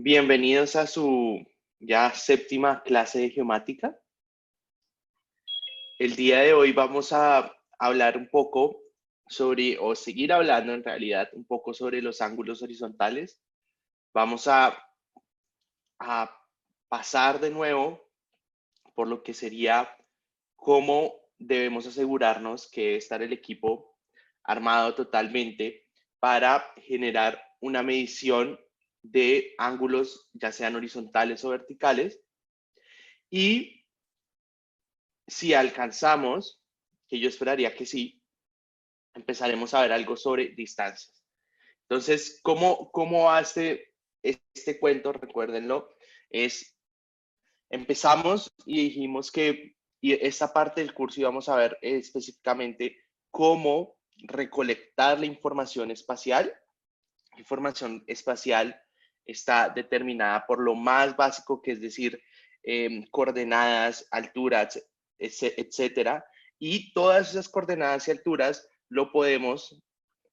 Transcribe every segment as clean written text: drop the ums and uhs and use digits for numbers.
Bienvenidos a su ya séptima clase de geomática. El día de hoy vamos a hablar un poco sobre, o seguir hablando en realidad, un poco sobre los ángulos horizontales. Vamos a pasar de nuevo por lo que sería cómo debemos asegurarnos que debe estar el equipo armado totalmente para generar una medición de ángulos, ya sean horizontales o verticales, y si alcanzamos, que yo esperaría que sí, empezaremos a ver algo sobre distancias. Entonces, ¿cómo va este cuento? Recuérdenlo, empezamos y dijimos que esta parte del curso íbamos a ver específicamente cómo recolectar la información espacial. La información espacial está determinada por lo más básico, que es decir, coordenadas, alturas, etcétera. Y todas esas coordenadas y alturas lo podemos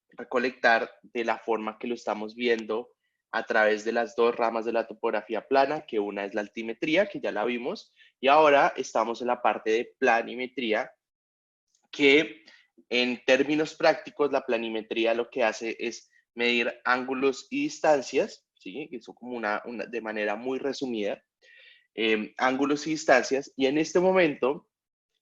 recolectar de la forma que lo estamos viendo a través de las dos ramas de la topografía plana, que una es la altimetría, que ya la vimos, y ahora estamos en la parte de planimetría, que en términos prácticos la planimetría lo que hace es medir ángulos y distancias, ¿sí? Eso como de manera muy resumida, ángulos y distancias, y en este momento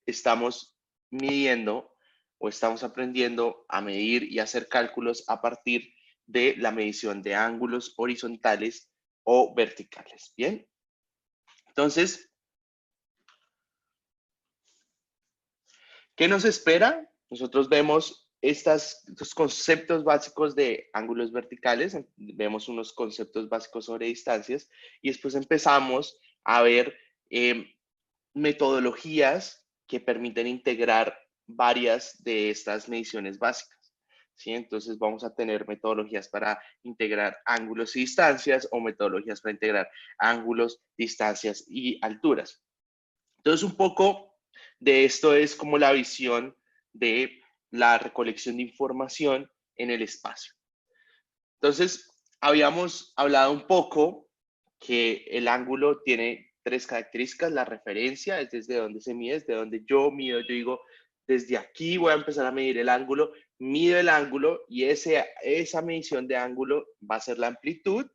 estamos midiendo o estamos aprendiendo a medir y hacer cálculos a partir de la medición de ángulos horizontales o verticales. Bien, entonces, ¿qué nos espera? Nosotros vemos estos conceptos básicos de ángulos verticales, vemos unos conceptos básicos sobre distancias y después empezamos a ver metodologías que permiten integrar varias de estas mediciones básicas. ¿Sí? Entonces vamos a tener metodologías para integrar ángulos y distancias o metodologías para integrar ángulos, distancias y alturas. Entonces un poco de esto es como la visión de la recolección de información en el espacio. Entonces, habíamos hablado un poco que el ángulo tiene tres características. La referencia es desde donde se mide, desde donde yo mido. Yo digo, desde aquí voy a empezar a medir el ángulo, mido el ángulo y esa medición de ángulo va a ser la amplitud,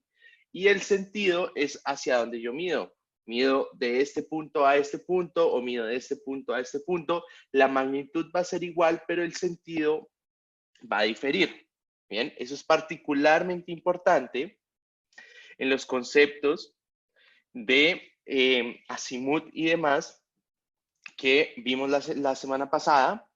y el sentido es hacia donde yo mido. Mido de este punto a este punto o mido de este punto a este punto. La magnitud va a ser igual, pero el sentido va a diferir. Bien, eso es particularmente importante en los conceptos de azimut y demás que vimos la semana pasada,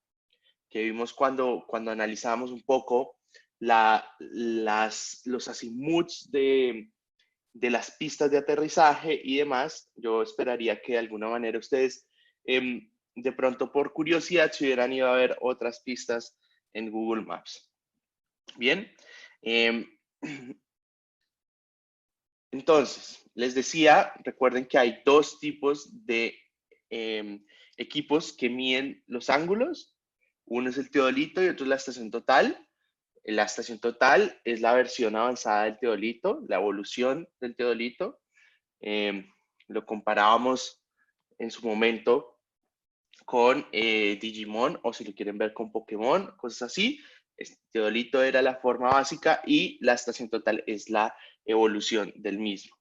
que vimos cuando analizábamos un poco los azimuts de las pistas de aterrizaje y demás. Yo esperaría que de alguna manera ustedes, de pronto por curiosidad, se hubieran ido a ver otras pistas en Google Maps. Bien. Entonces, les decía, recuerden que hay dos tipos de equipos que miden los ángulos. Uno es el teodolito y otro es la estación total. La estación total es la versión avanzada del teodolito, la evolución del teodolito. Lo comparábamos en su momento con Digimon, o si lo quieren ver con Pokémon, cosas así. Este teodolito era la forma básica y la estación total es la evolución del mismo.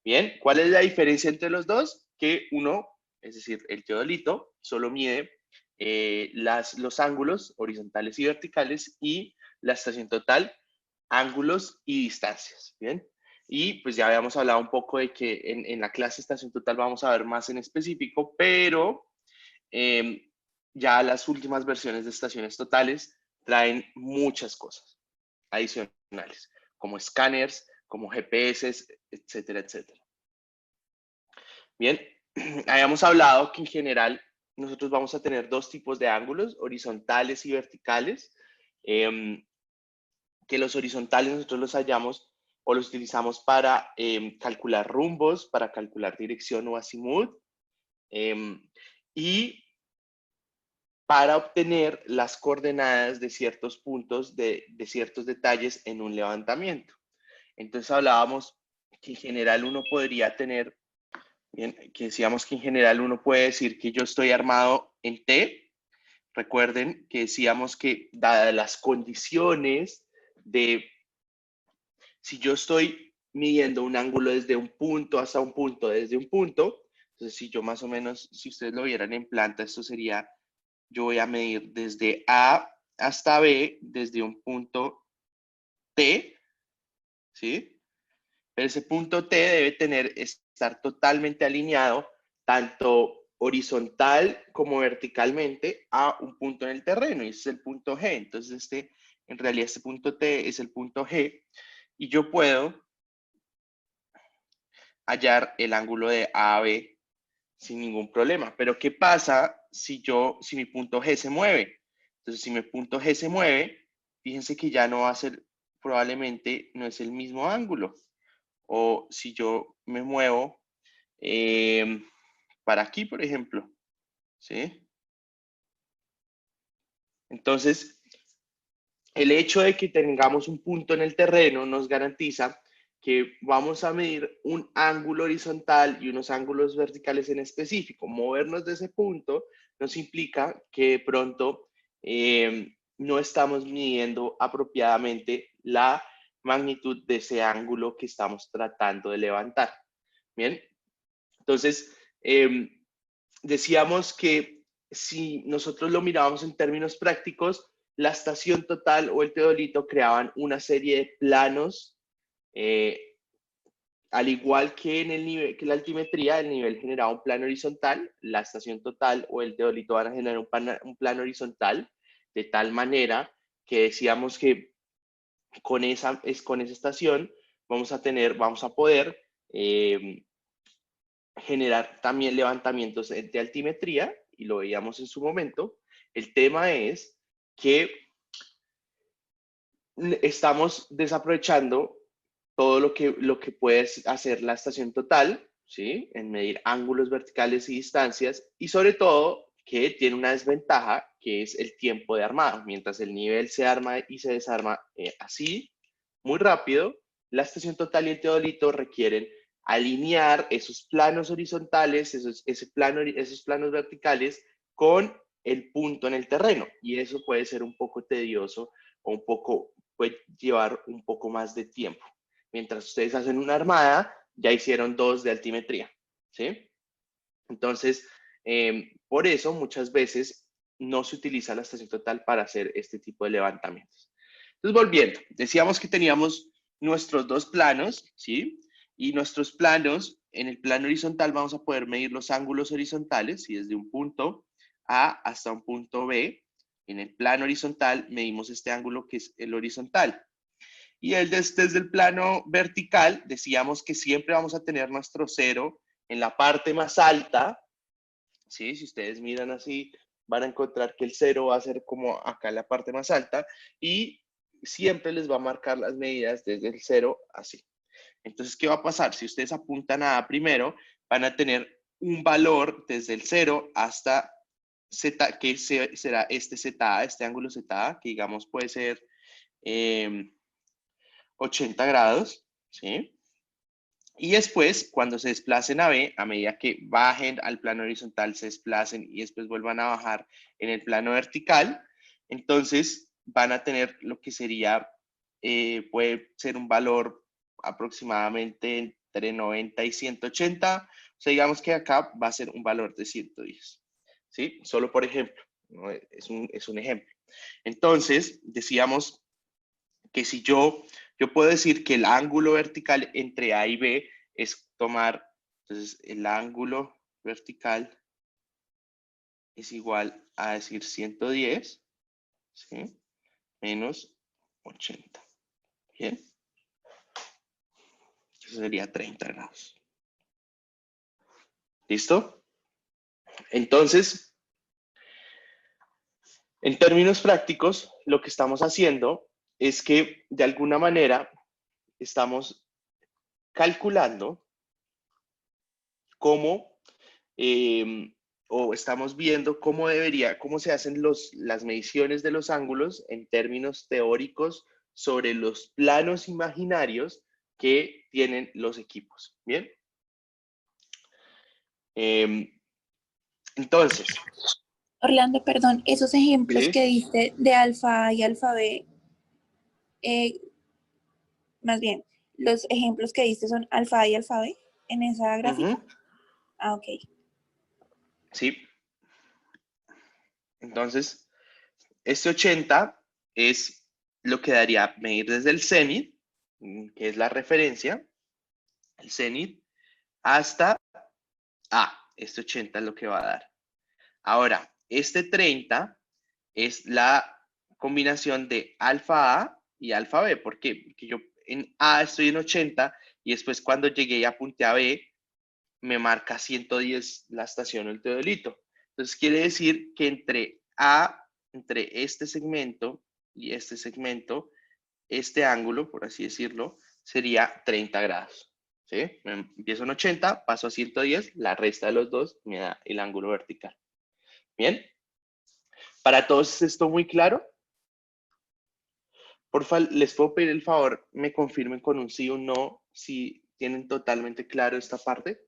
Bien, ¿cuál es la diferencia entre los dos? Que uno, es decir, el teodolito, solo mide los ángulos horizontales y verticales, y la estación total, ángulos y distancias. Bien, y pues ya habíamos hablado un poco de que en la clase estación total vamos a ver más en específico, pero ya las últimas versiones de estaciones totales traen muchas cosas adicionales, como escáneres, como GPS, etcétera, etcétera. Bien, habíamos hablado que en general nosotros vamos a tener dos tipos de ángulos, horizontales y verticales. Que los horizontales nosotros los hallamos o los utilizamos para calcular rumbos, para calcular dirección o azimut, y para obtener las coordenadas de ciertos puntos, de ciertos detalles en un levantamiento. Entonces hablábamos que en general uno podría tener, bien, que decíamos que en general uno puede decir que yo estoy armado en T. Recuerden que decíamos que dadas las condiciones de si yo estoy midiendo un ángulo desde un punto hasta un punto, desde un punto, entonces si yo más o menos, si ustedes lo vieran en planta, esto sería, yo voy a medir desde A hasta B, desde un punto T, ¿sí? Pero ese punto T debe estar totalmente alineado, tanto horizontal como verticalmente, a un punto en el terreno, y ese es el punto G. Entonces, en realidad, este punto T es el punto G, y yo puedo hallar el ángulo de A a B sin ningún problema. Pero ¿qué pasa si mi punto G se mueve? Entonces, si mi punto G se mueve, fíjense que ya no va a ser, probablemente no es el mismo ángulo. O si yo me muevo para aquí, por ejemplo, ¿sí? Entonces, el hecho de que tengamos un punto en el terreno nos garantiza que vamos a medir un ángulo horizontal y unos ángulos verticales en específico. Movernos de ese punto nos implica que de pronto no estamos midiendo apropiadamente la magnitud de ese ángulo que estamos tratando de levantar. Bien, entonces decíamos que si nosotros lo mirábamos en términos prácticos, la estación total o el teodolito creaban una serie de planos, eh, al igual que en el nivel, que la altimetría, el nivel generaba un plano horizontal, la estación total o el teodolito van a generar un plano horizontal, de tal manera que decíamos que con esa estación vamos a poder generar también levantamientos de altimetría, y lo veíamos en su momento. El tema es que estamos desaprovechando todo lo que puede hacer la estación total, ¿sí? En medir ángulos verticales y distancias, y sobre todo que tiene una desventaja, que es el tiempo de armado. Mientras el nivel se arma y se desarma así, muy rápido, la estación total y el teodolito requieren alinear esos planos horizontales, esos planos verticales con el punto en el terreno. Y eso puede ser un poco tedioso o puede llevar un poco más de tiempo. Mientras ustedes hacen una armada, ya hicieron 2 de altimetría, ¿sí? Entonces, por eso muchas veces no se utiliza la estación total para hacer este tipo de levantamientos. Entonces, volviendo, decíamos que teníamos nuestros dos planos, ¿sí? Y nuestros planos, en el plano horizontal vamos a poder medir los ángulos horizontales, y desde un punto A hasta un punto B, en el plano horizontal medimos este ángulo que es el horizontal. Y desde el plano vertical, decíamos que siempre vamos a tener nuestro cero en la parte más alta, ¿sí? Si ustedes miran así, van a encontrar que el cero va a ser como acá en la parte más alta, y siempre les va a marcar las medidas desde el cero así. Entonces, ¿qué va a pasar? Si ustedes apuntan a A primero, van a tener un valor desde el cero hasta Z, que será este ZA, este ángulo ZA, que digamos puede ser 80 grados, ¿sí? Y después, cuando se desplacen a B, a medida que bajen al plano horizontal, se desplacen y después vuelvan a bajar en el plano vertical, entonces van a tener lo que sería, puede ser un valor aproximadamente entre 90 y 180. O sea, digamos que acá va a ser un valor de 110, ¿sí? Solo por ejemplo, ¿no? Es un ejemplo. Entonces, decíamos que si yo puedo decir que el ángulo vertical entre A y B es tomar, entonces el ángulo vertical es igual a decir 110, ¿sí? Menos 80, ¿bien? Eso sería 30 grados. ¿Listo? Entonces, en términos prácticos, lo que estamos haciendo es que de alguna manera estamos calculando cómo o estamos viendo cómo se hacen las mediciones de los ángulos en términos teóricos sobre los planos imaginarios que tienen los equipos. ¿Bien? Entonces, Orlando, perdón, esos ejemplos ¿sí? que diste de alfa A y alfa B, eh, más bien, los ejemplos que diste son alfa A y alfa B en esa gráfica. Ujú, Ah, ok. sí. Entonces, este 80 es lo que daría medir desde el cenit, que es la referencia, el cenit, hasta A. Este 80 es lo que va a dar. Ahora, este 30 es la combinación de alfa A y alfa B. ¿Por qué? Porque yo en A estoy en 80 y después cuando llegué y apunté a B, me marca 110 la estación o el teodolito. Entonces quiere decir que entre este segmento y este segmento, este ángulo, por así decirlo, sería 30 grados. ¿Sí? Empiezo en 80, paso a 110, la resta de los dos me da el ángulo vertical. ¿Bien? ¿Para todos es esto muy claro? Porfa, les puedo pedir el favor, me confirmen con un sí o un no si tienen totalmente claro esta parte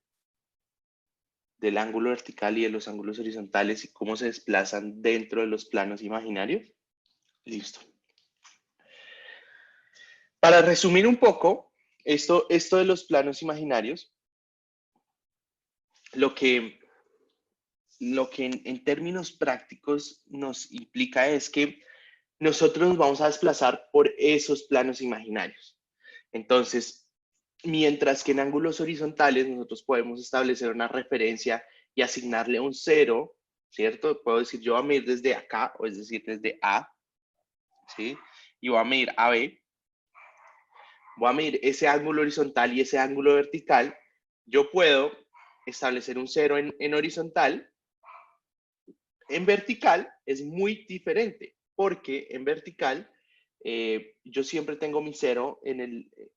del ángulo vertical y de los ángulos horizontales y cómo se desplazan dentro de los planos imaginarios. Listo. Para resumir un poco, esto de los planos imaginarios, lo que, lo que en términos prácticos nos implica es que nosotros nos vamos a desplazar por esos planos imaginarios. Entonces, mientras que en ángulos horizontales nosotros podemos establecer una referencia y asignarle un cero, ¿cierto? Puedo decir, yo voy a medir desde acá, o es decir, desde A, ¿sí? Y voy a medir AB. Voy a medir ese ángulo horizontal y ese ángulo vertical. Yo puedo establecer un cero en horizontal. En vertical es muy diferente, porque en vertical yo siempre tengo mi cero en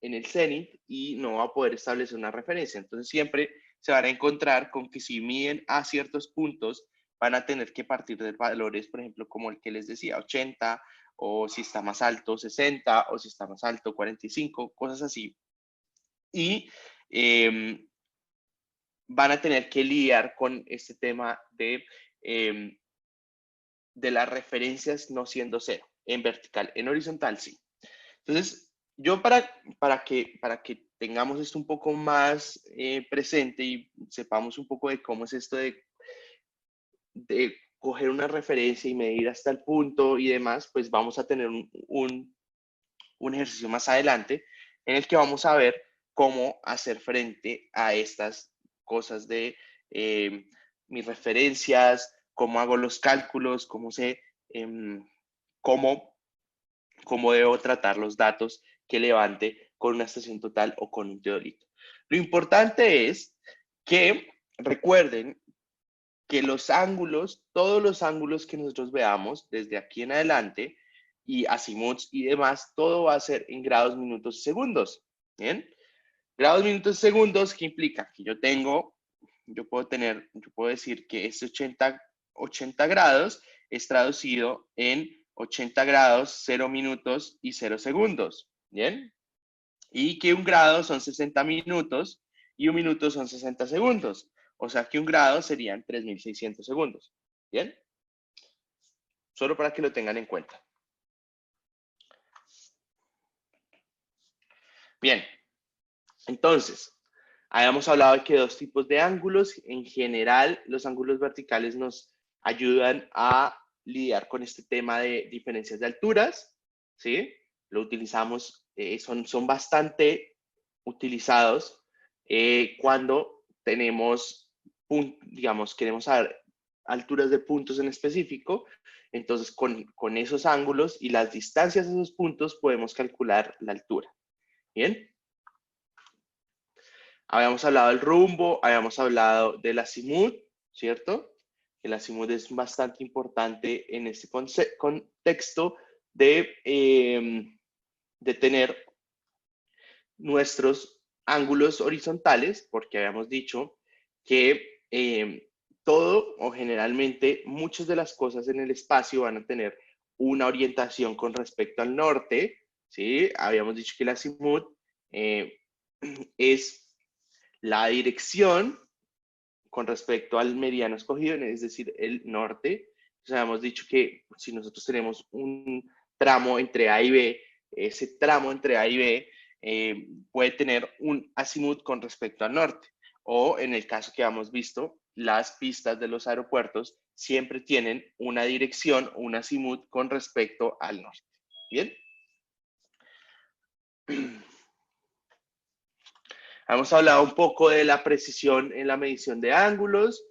el cenit y no va a poder establecer una referencia. Entonces siempre se van a encontrar con que si miden a ciertos puntos, van a tener que partir de valores, por ejemplo, como el que les decía, 80, o si está más alto, 60, o si está más alto, 45, cosas así. Y van a tener que lidiar con este tema de las referencias no siendo cero, en vertical, en horizontal sí. Entonces, yo para que tengamos esto un poco más presente y sepamos un poco de cómo es esto de coger una referencia y medir hasta el punto y demás, pues vamos a tener un ejercicio más adelante en el que vamos a ver cómo hacer frente a estas cosas de mis referencias, cómo hago los cálculos, cómo, cómo debo tratar los datos que levante con una estación total o con un teodolito. Lo importante es que recuerden que los ángulos, todos los ángulos que nosotros veamos desde aquí en adelante y azimuts y demás, todo va a ser en grados, minutos y segundos. ¿Bien? Grados, minutos y segundos, ¿qué implica? Que yo puedo decir que este 80 grados es traducido en 80 grados, 0 minutos y 0 segundos. ¿Bien? Y que un grado son 60 minutos y un minuto son 60 segundos. O sea que un grado serían 3.600 segundos. ¿Bien? Solo para que lo tengan en cuenta. Bien, entonces, habíamos hablado de que dos tipos de ángulos. En general, los ángulos verticales nos ayudan a lidiar con este tema de diferencias de alturas. ¿Sí? Lo utilizamos, son bastante utilizados cuando tenemos, digamos, queremos saber alturas de puntos en específico. Entonces, con esos ángulos y las distancias de esos puntos podemos calcular la altura. ¿Bien? Habíamos hablado del rumbo, habíamos hablado del azimut, ¿cierto? El azimut es bastante importante en este contexto de tener nuestros ángulos horizontales, porque habíamos dicho que todo o generalmente muchas de las cosas en el espacio van a tener una orientación con respecto al norte, ¿sí? Habíamos dicho que el azimut es la dirección con respecto al meridiano escogido, es decir, el norte. O sea, hemos dicho que si nosotros tenemos un tramo entre A y B, ese tramo entre A y B puede tener un azimut con respecto al norte. O en el caso que hemos visto, las pistas de los aeropuertos siempre tienen una dirección, un azimut con respecto al norte. ¿Bien? Hemos hablado un poco de la precisión en la medición de ángulos.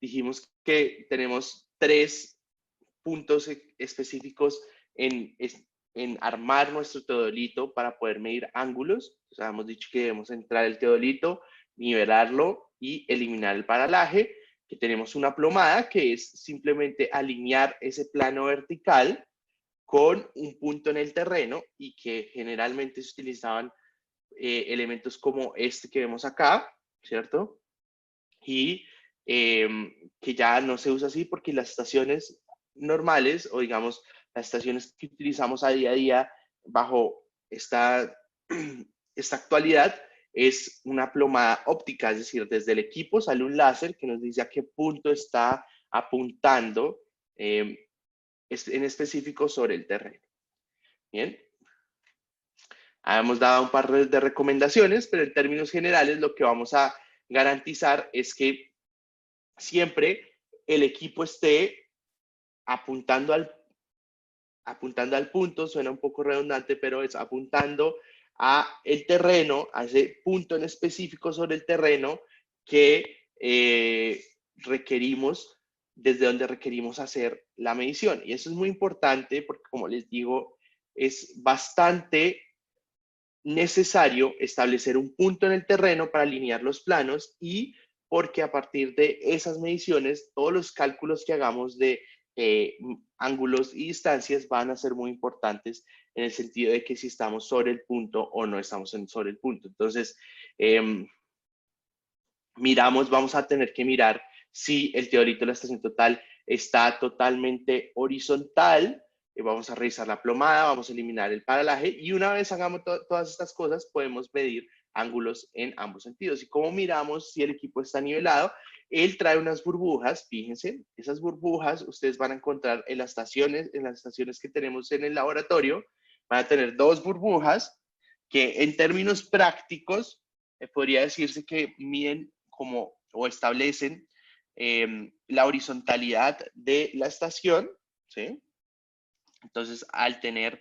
Dijimos que tenemos 3 puntos específicos en armar nuestro teodolito para poder medir ángulos. O sea, hemos dicho que debemos entrar el teodolito, nivelarlo y eliminar el paralaje, que tenemos una plomada, que es simplemente alinear ese plano vertical con un punto en el terreno y que generalmente se utilizaban elementos como este que vemos acá, ¿cierto? Y que ya no se usa así porque las estaciones normales o digamos las estaciones que utilizamos a día bajo esta actualidad es una plomada óptica, es decir, desde el equipo sale un láser que nos dice a qué punto está apuntando en específico sobre el terreno. Bien, hemos dado un par de recomendaciones, pero en términos generales lo que vamos a garantizar es que siempre el equipo esté apuntando al punto, suena un poco redundante, pero es apuntando a el terreno, a ese punto en específico sobre el terreno que requerimos, desde donde requerimos hacer la medición. Y eso es muy importante porque, como les digo, es bastante necesario establecer un punto en el terreno para alinear los planos y porque a partir de esas mediciones, todos los cálculos que hagamos de ángulos y distancias van a ser muy importantes en el sentido de que si estamos sobre el punto o no estamos sobre el punto. Entonces, vamos a tener que mirar si el teodolito de la estación total está totalmente horizontal. Vamos a revisar la plomada, vamos a eliminar el paralaje y una vez hagamos todas estas cosas podemos medir ángulos en ambos sentidos. ¿Y cómo miramos si el equipo está nivelado? Él trae unas burbujas, fíjense, esas burbujas ustedes van a encontrar en las estaciones que tenemos en el laboratorio, van a tener 2 burbujas que en términos prácticos podría decirse que miden como o establecen la horizontalidad de la estación, ¿sí? Entonces, al tener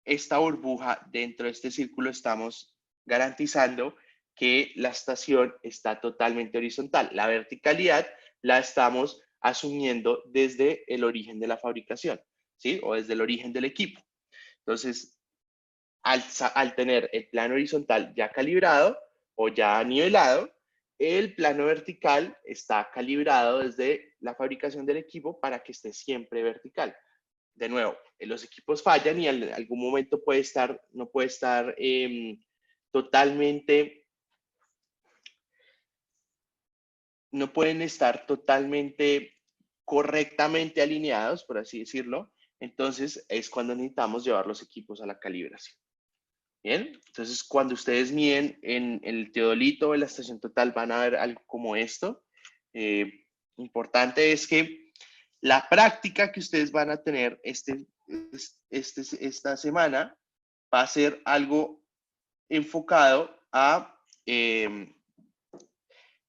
esta burbuja dentro de este círculo, estamos garantizando que la estación está totalmente horizontal. La verticalidad la estamos asumiendo desde el origen de la fabricación, ¿sí? O desde el origen del equipo. Entonces, al tener el plano horizontal ya calibrado o ya nivelado, el plano vertical está calibrado desde la fabricación del equipo para que esté siempre vertical. De nuevo, los equipos fallan y en algún momento no puede estar totalmente, no pueden estar totalmente correctamente alineados, por así decirlo. Entonces es cuando necesitamos llevar los equipos a la calibración. Bien, entonces cuando ustedes miden en el teodolito o en la estación total van a ver algo como esto. Importante es que la práctica que ustedes van a tener esta semana va a ser algo enfocado a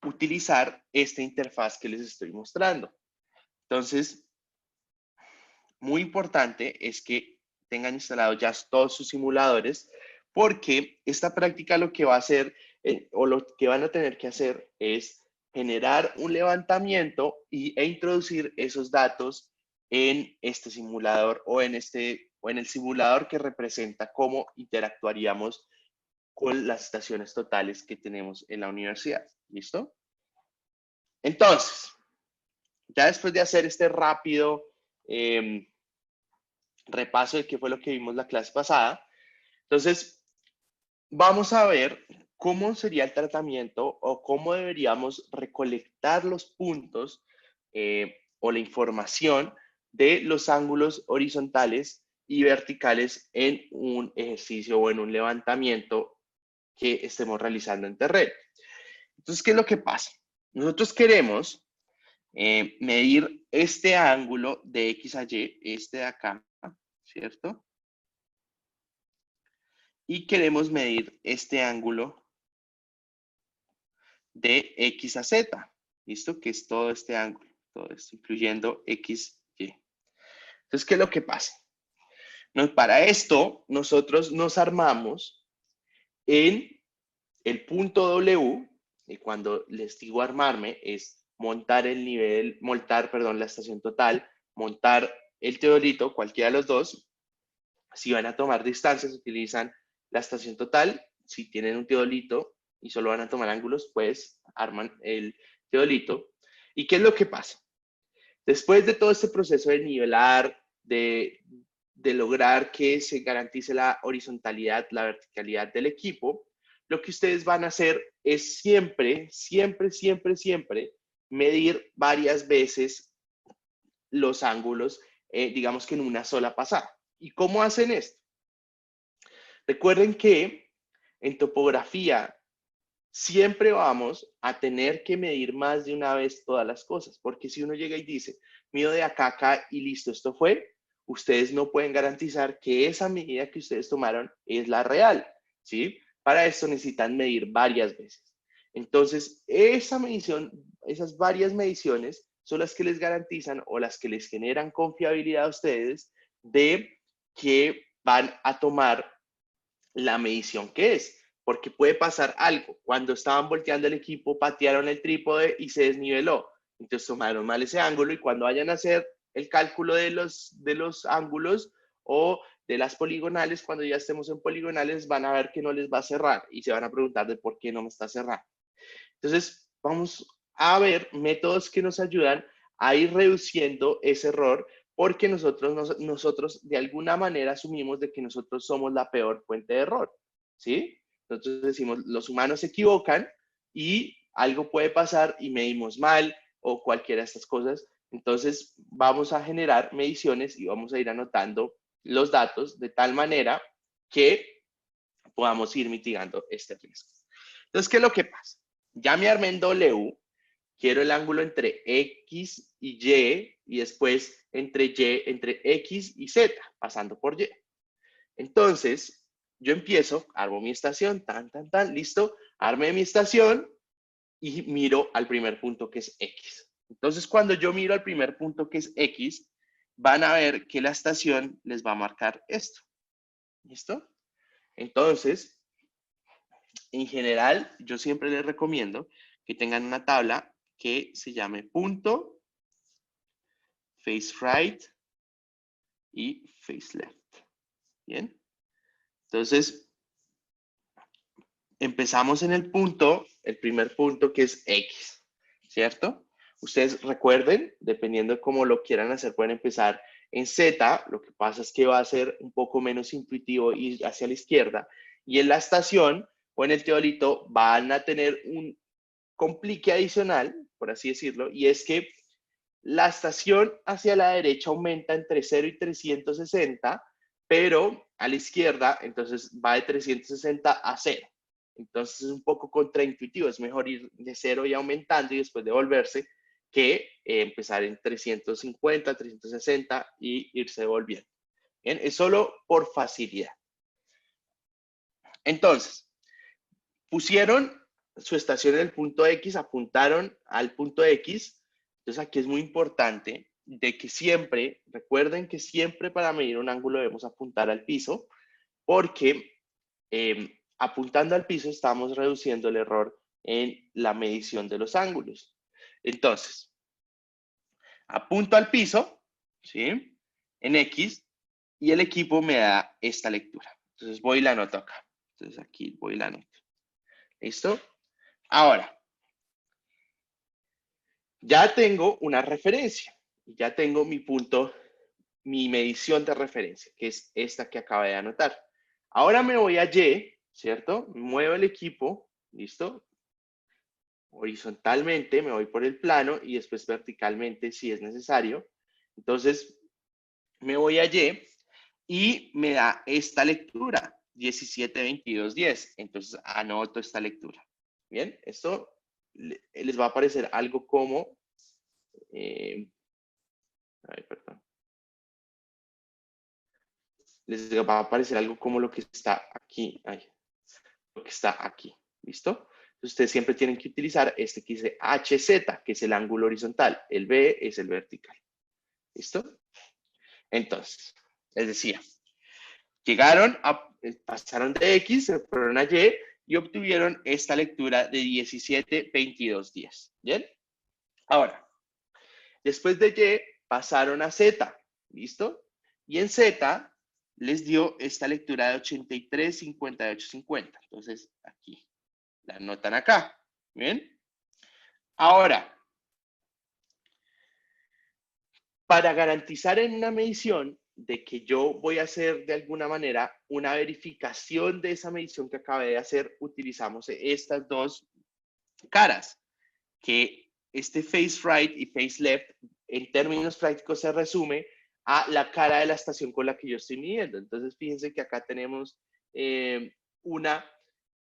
utilizar esta interfaz que les estoy mostrando. Entonces, muy importante es que tengan instalados ya todos sus simuladores porque esta práctica lo que va a hacer o lo que van a tener que hacer es generar un levantamiento e introducir esos datos en este simulador o en el simulador que representa cómo interactuaríamos con las estaciones totales que tenemos en la universidad. ¿Listo? Entonces, ya después de hacer este rápido repaso de qué fue lo que vimos la clase pasada, entonces vamos a ver cómo sería el tratamiento o cómo deberíamos recolectar los puntos o la información de los ángulos horizontales y verticales en un ejercicio o en un levantamiento que estemos realizando en terreno. Entonces, ¿qué es lo que pasa? Nosotros queremos medir este ángulo de X a Y, este de acá, ¿cierto? Y queremos medir este ángulo de X a Z, ¿listo? Que es todo este ángulo, todo esto, incluyendo X, Y. Entonces, ¿qué es lo que pasa? Para esto, nosotros nos armamos en el punto W, y cuando les digo armarme, es montar el nivel, perdón, la estación total, montar el teodolito, cualquiera de los dos. Si van a tomar distancias, utilizan la estación total. Si tienen un teodolito y solo van a tomar ángulos, pues arman el teodolito. ¿Y qué es lo que pasa? Después de todo este proceso de nivelar, de lograr que se garantice la horizontalidad, la verticalidad del equipo, lo que ustedes van a hacer es siempre, siempre, siempre, siempre medir varias veces los ángulos, digamos que en una sola pasada. ¿Y cómo hacen esto? Recuerden que en topografía siempre vamos a tener que medir más de una vez todas las cosas, porque si uno llega y dice, mido de acá a acá y listo, esto fue, ustedes no pueden garantizar que esa medida que ustedes tomaron es la real, ¿sí? Para esto necesitan medir varias veces. Entonces, esa medición, esas varias mediciones son las que les garantizan o las que les generan confiabilidad a ustedes de que van a tomar la medición que es, porque puede pasar algo. Cuando estaban volteando el equipo, patearon el trípode y se desniveló. Entonces tomaron mal ese ángulo y cuando vayan a hacer el cálculo de los ángulos o de las poligonales, cuando ya estemos en poligonales, van a ver que no les va a cerrar y se van a preguntar de por qué no me está cerrando. Entonces, vamos a ver métodos que nos ayudan a ir reduciendo ese error porque nosotros de alguna manera asumimos de que nosotros somos la peor fuente de error, ¿sí? Nosotros decimos, los humanos se equivocan y algo puede pasar y medimos mal o cualquiera de estas cosas. Entonces, vamos a generar mediciones y vamos a ir anotando los datos de tal manera que podamos ir mitigando este riesgo. Entonces, ¿qué es lo que pasa? Ya me armé en W, quiero el ángulo entre X y Y después entre X y Z, pasando por Y. Entonces, yo empiezo, armo mi estación, listo, armé mi estación y miro al primer punto que es X. Entonces, cuando yo miro al primer punto que es X, van a ver que la estación les va a marcar esto. ¿Listo? Entonces, en general, yo siempre les recomiendo que tengan una tabla que se llame punto, face right y face left. Bien. Entonces, empezamos en el punto, el primer punto que es X, ¿cierto? Ustedes recuerden, dependiendo de cómo lo quieran hacer, pueden empezar en Z, lo que pasa es que va a ser un poco menos intuitivo ir hacia la izquierda, y en la estación o en el teodolito van a tener un complique adicional, por así decirlo, y es que la estación hacia la derecha aumenta entre 0 y 360, pero a la izquierda, entonces va de 360 a 0. Entonces es un poco contraintuitivo, es mejor ir de 0 y aumentando y después devolverse que empezar en 350, 360 y irse devolviendo. Bien, es solo por facilidad. Entonces, pusieron su estación en el punto X, apuntaron al punto X. Entonces aquí es muy importante de que siempre, recuerden que siempre para medir un ángulo debemos apuntar al piso, porque apuntando al piso estamos reduciendo el error en la medición de los ángulos. Entonces, apunto al piso, ¿sí? En X, y el equipo me da esta lectura. Entonces voy y la anoto acá. Entonces aquí voy y la anoto. ¿Listo? Ahora, ya tengo una referencia, ya tengo mi punto, mi medición de referencia, que es esta que acabo de anotar. Ahora me voy a Y, ¿cierto? Muevo el equipo, ¿listo? Horizontalmente, me voy por el plano y después verticalmente si es necesario. Entonces, me voy a Y y me da esta lectura. 17, 22, 10. Entonces anoto esta lectura. Bien, esto les va a aparecer algo como, ay, perdón. Les va a aparecer algo como lo que está aquí, ay, lo que está aquí, ¿listo? Ustedes siempre tienen que utilizar este que dice HZ, que es el ángulo horizontal, el B es el vertical, ¿listo? Entonces, les decía, pasaron de X, se fueron a Y y obtuvieron esta lectura de 17, 22, 10, ¿bien? Ahora, después de Y, pasaron a Z, ¿listo? Y en Z les dio esta lectura de 83, 58, 50. Entonces, aquí, la anotan acá, ¿bien? Ahora, para garantizar en una medición de que yo voy a hacer de alguna manera una verificación de esa medición que acabé de hacer, utilizamos estas dos caras, que este face right y face left en términos prácticos se resume a la cara de la estación con la que yo estoy midiendo. Entonces, fíjense que acá tenemos una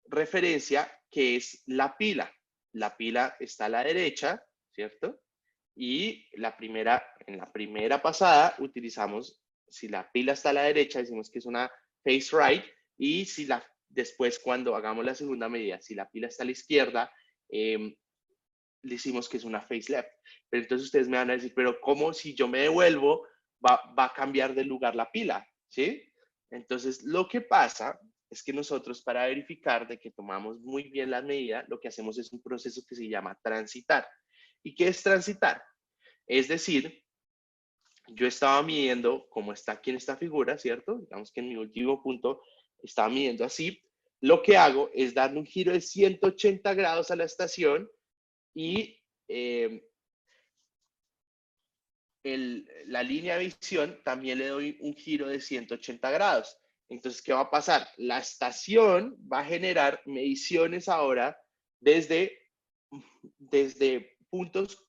referencia que es la pila. La pila está a la derecha, ¿cierto? Y en la primera pasada utilizamos, si la pila está a la derecha, decimos que es una face right, y si después cuando hagamos la segunda medida, si la pila está a la izquierda, decimos que es una face left. Pero entonces ustedes me van a decir, pero ¿cómo si yo me devuelvo va a cambiar de lugar la pila? ¿Sí? Entonces lo que pasa es que nosotros para verificar de que tomamos muy bien la medida, lo que hacemos es un proceso que se llama transitar. ¿Y qué es transitar? Es decir, yo estaba midiendo, como está aquí en esta figura, ¿cierto? Digamos que en mi último punto estaba midiendo así. Lo que hago es darle un giro de 180 grados a la estación y la línea de visión también le doy un giro de 180 grados. Entonces, ¿qué va a pasar? La estación va a generar mediciones ahora desde puntos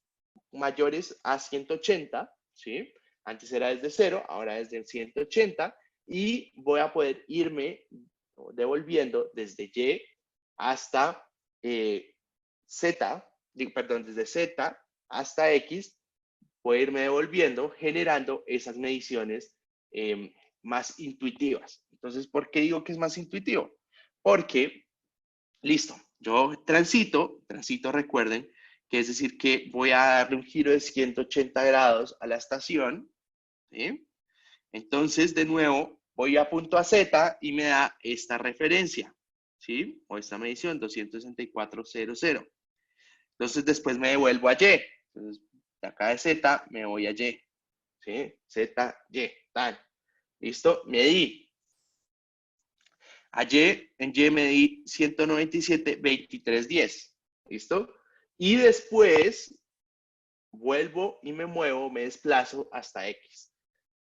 mayores a 180, ¿sí? Antes era desde 0, ahora desde 180, y voy a poder irme devolviendo desde Y hasta Z, perdón, desde Z hasta X, puedo irme devolviendo, generando esas mediciones más intuitivas. Entonces, ¿por qué digo que es más intuitivo? Porque, listo, yo transito, recuerden, que es decir, que voy a darle un giro de 180 grados a la estación, ¿sí? Entonces, de nuevo, voy a punto a Z y me da esta referencia, ¿sí? O esta medición, 264.00. Entonces, después me devuelvo a Y. Entonces, de acá de Z me voy a Y, ¿sí? Z, Y, tal. ¿Listo? Medí. En Y medí 197.2310. ¿Listo? Y después vuelvo y me muevo, me desplazo hasta X.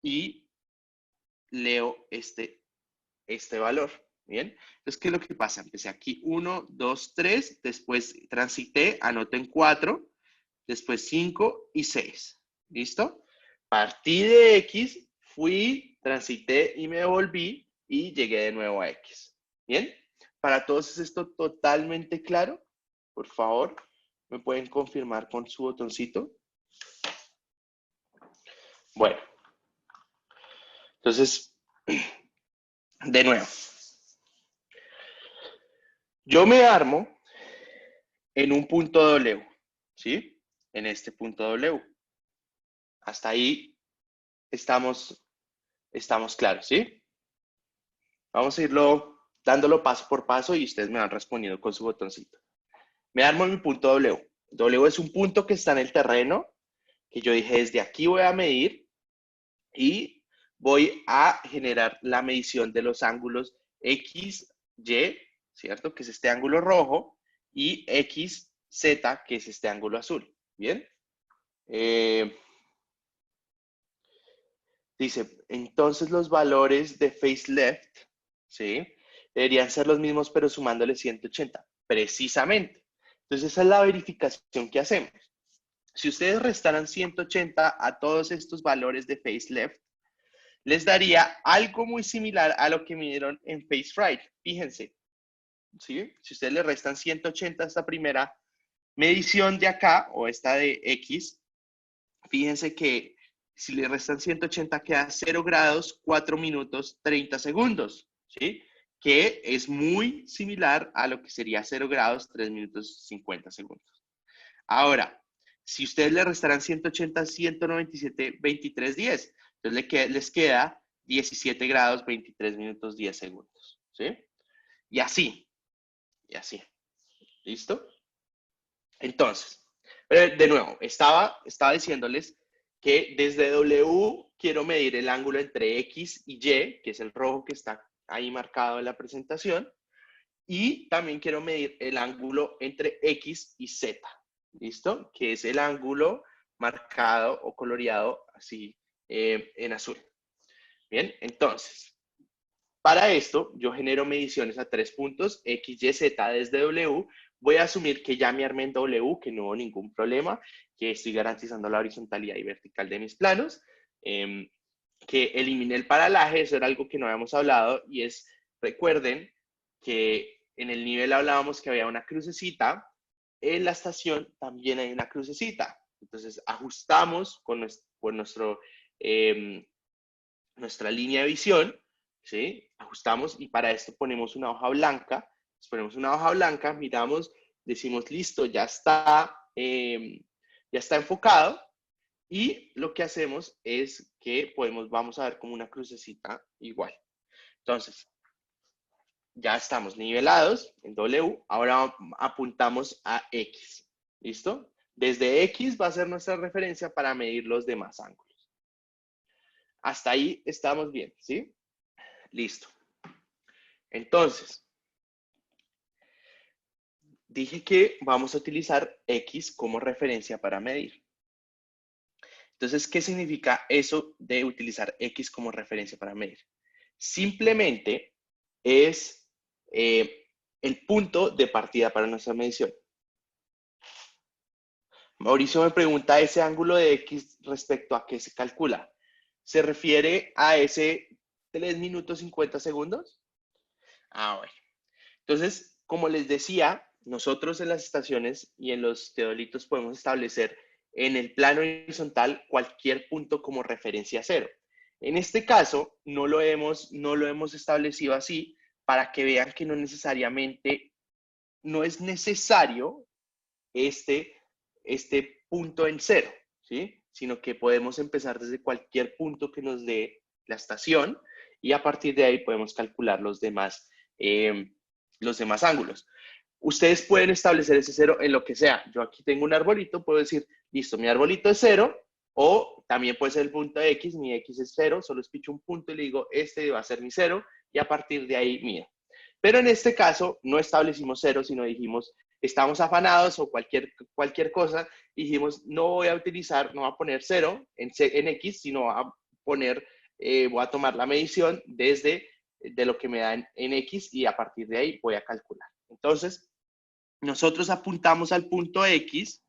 Y leo este valor. ¿Bien? Entonces, ¿qué es lo que pasa? Empecé aquí 1, 2, 3, después transité, anoto en 4, después 5 y 6. ¿Listo? Partí de X, fui, transité y me devolví y llegué de nuevo a X. ¿Bien? Para todos es esto totalmente claro. Por favor, ¿me pueden confirmar con su botoncito? Bueno. Entonces, de nuevo. Yo me armo en un punto W, ¿sí? En este punto W. Hasta ahí estamos claros, ¿sí? Vamos a irlo dándolo paso por paso y ustedes me van respondiendo con su botoncito. Me armo en mi punto W. W es un punto que está en el terreno, que yo dije, desde aquí voy a medir y voy a generar la medición de los ángulos X, Y, ¿cierto? Que es este ángulo rojo, y X, Z, que es este ángulo azul. ¿Bien? Dice, entonces los valores de face left, ¿sí? Deberían ser los mismos, pero sumándole 180, precisamente. Entonces esa es la verificación que hacemos. Si ustedes restaran 180 a todos estos valores de face left, les daría algo muy similar a lo que midieron en PaceRight. Fíjense, ¿sí? Si ustedes le restan 180 a esta primera medición de acá, o esta de X, fíjense que si le restan 180 queda 0 grados, 4 minutos, 30 segundos, ¿sí? Que es muy similar a lo que sería 0 grados, 3 minutos, 50 segundos. Ahora, si ustedes le restarán 180, 197, 23, 10, entonces les queda 17 grados, 23 minutos, 10 segundos, ¿sí? Y así, y así. ¿Listo? Entonces, de nuevo, estaba diciéndoles que desde W quiero medir el ángulo entre X y Y, que es el rojo que está ahí marcado en la presentación, y también quiero medir el ángulo entre X y Z, ¿listo? Que es el ángulo marcado o coloreado así en azul. Bien, entonces, para esto yo genero mediciones a 3 puntos, X, Y, Z desde W. Voy a asumir que ya me armé en W, que no hubo ningún problema, que estoy garantizando la horizontalidad y vertical de mis planos, que eliminé el paralaje, eso era algo que no habíamos hablado, y es, recuerden que en el nivel hablábamos que había una crucecita, en la estación también hay una crucecita. Entonces ajustamos con nuestra línea de visión, ¿sí? Ajustamos y para esto ponemos una hoja blanca. Ponemos una hoja blanca, miramos, decimos, listo, ya está enfocado. Y lo que hacemos es que vamos a ver como una crucecita igual. Entonces, ya estamos nivelados en W, ahora apuntamos a X, ¿listo? Desde X va a ser nuestra referencia para medir los demás ángulos. Hasta ahí estamos bien, ¿sí? Listo. Entonces, dije que vamos a utilizar X como referencia para medir. Entonces, ¿qué significa eso de utilizar X como referencia para medir? Simplemente es el punto de partida para nuestra medición. Mauricio me pregunta, ¿ese ángulo de X respecto a qué se calcula? ¿Se refiere a ese 3 minutos 50 segundos? Ah, bueno. Entonces, como les decía, nosotros en las estaciones y en los teodolitos podemos establecer en el plano horizontal cualquier punto como referencia cero. En este caso, no lo hemos establecido así para que vean que no es necesario este punto en cero, ¿sí? Sino que podemos empezar desde cualquier punto que nos dé la estación y a partir de ahí podemos calcular los demás ángulos. Ustedes pueden establecer ese cero en lo que sea. Yo aquí tengo un arbolito, puedo decir, listo, mi arbolito es cero, o también puede ser el punto X, mi X es cero, solo espicho un punto y le digo, este va a ser mi cero, y a partir de ahí, mido. Pero en este caso, no establecimos cero, sino dijimos, estamos afanados o cualquier cosa, dijimos, no voy a poner cero en X, sino voy a tomar la medición desde de lo que me dan en X y a partir de ahí voy a calcular. Entonces, nosotros apuntamos al punto X,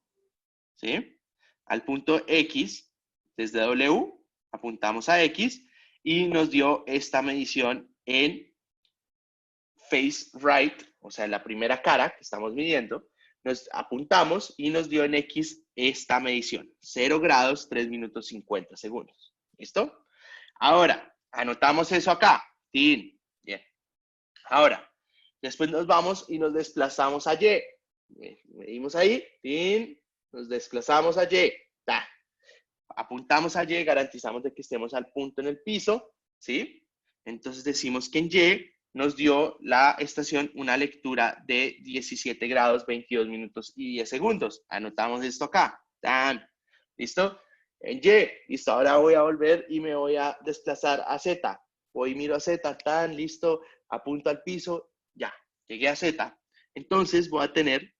¿sí? Al punto X, desde W, apuntamos a X y nos dio esta medición en face right, o sea, en la primera cara que estamos midiendo, nos apuntamos y nos dio en X esta medición, 0 grados, 3 minutos 50 segundos. ¿Listo? Ahora, anotamos eso acá. Bien. Ahora, después nos vamos y nos desplazamos a Y. Medimos ahí, nos desplazamos a Y. Apuntamos a Y, garantizamos de que estemos al punto en el piso, ¿sí? Entonces decimos que en Y nos dio la estación una lectura de 17 grados, 22 minutos y 10 segundos. Anotamos esto acá. ¿Listo? En Y, listo, ahora voy a volver y me voy a desplazar a Z. Voy y miro a Z, listo, apunto al piso, ya, llegué a Z. Entonces voy a tener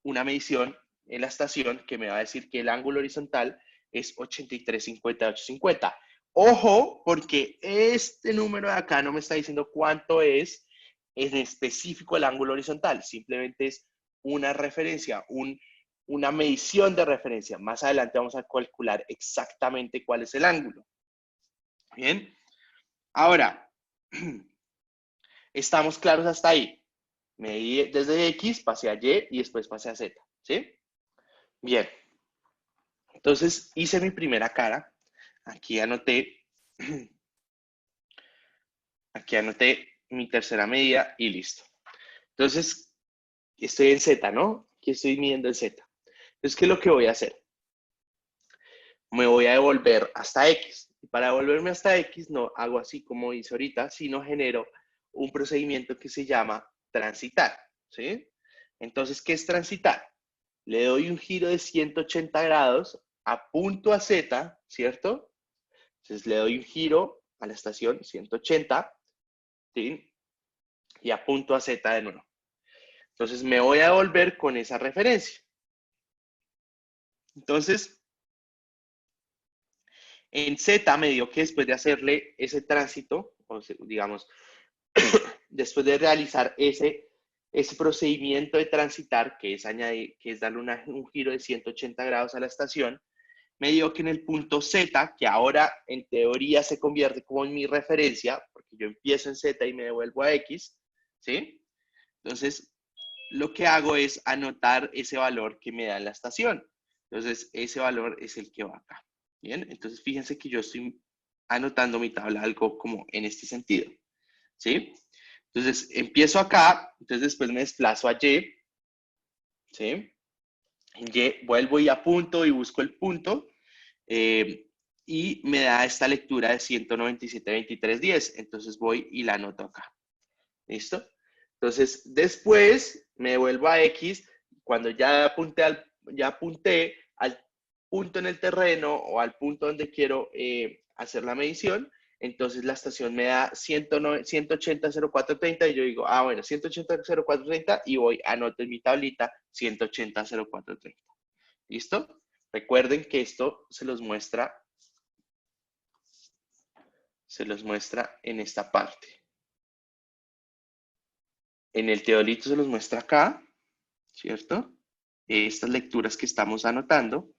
una medición en la estación que me va a decir que el ángulo horizontal es 83,58,50. Ojo, porque este número de acá no me está diciendo cuánto es en específico el ángulo horizontal, simplemente es una referencia, una medición de referencia. Más adelante vamos a calcular exactamente cuál es el ángulo. Bien, Ahora, estamos claros hasta ahí. Medí desde X, pasé a Y y después pasé a Z, ¿sí? Bien. Entonces, hice mi primera cara. Aquí anoté, aquí anoté mi tercera medida y listo. Entonces, estoy en Z, ¿no? Aquí estoy midiendo en Z. Entonces, ¿qué es lo que voy a hacer? Me voy a devolver hasta X. Y para devolverme hasta X no hago así como hice ahorita, sino genero un procedimiento que se llama transitar, ¿sí? Entonces, ¿qué es transitar? Le doy un giro de 180 grados, apunto a Z, ¿cierto? Entonces le doy un giro a la estación 180, ¿sí? Y apunto a Z de nuevo. Entonces me voy a devolver con esa referencia. Entonces, en Z me dio que después de hacerle ese tránsito, o sea, digamos, después de realizar ese procedimiento de transitar, que es añadir, que es darle un giro de 180 grados a la estación, me dio que en el punto Z, que ahora en teoría se convierte como en mi referencia, porque yo empiezo en Z y me devuelvo a X, ¿sí? Entonces, lo que hago es anotar ese valor que me da en la estación. Entonces, ese valor es el que va acá. Bien, entonces fíjense que yo estoy anotando mi tabla algo como en este sentido, ¿sí? Entonces, empiezo acá, entonces después me desplazo a Y, ¿sí? En Y vuelvo y apunto y busco el punto, y me da esta lectura de 197.2310. Entonces voy y la anoto acá. ¿Listo? Entonces, después me vuelvo a X. Cuando ya apunté al punto en el terreno o al punto donde quiero hacer la medición, entonces la estación me da 180.0430 y yo digo, ah, bueno, 180.0430 y voy, anoto en mi tablita 180.0430. ¿Listo? Recuerden que esto se los muestra en esta parte. En el teodolito se los muestra acá, ¿cierto? Estas lecturas que estamos anotando,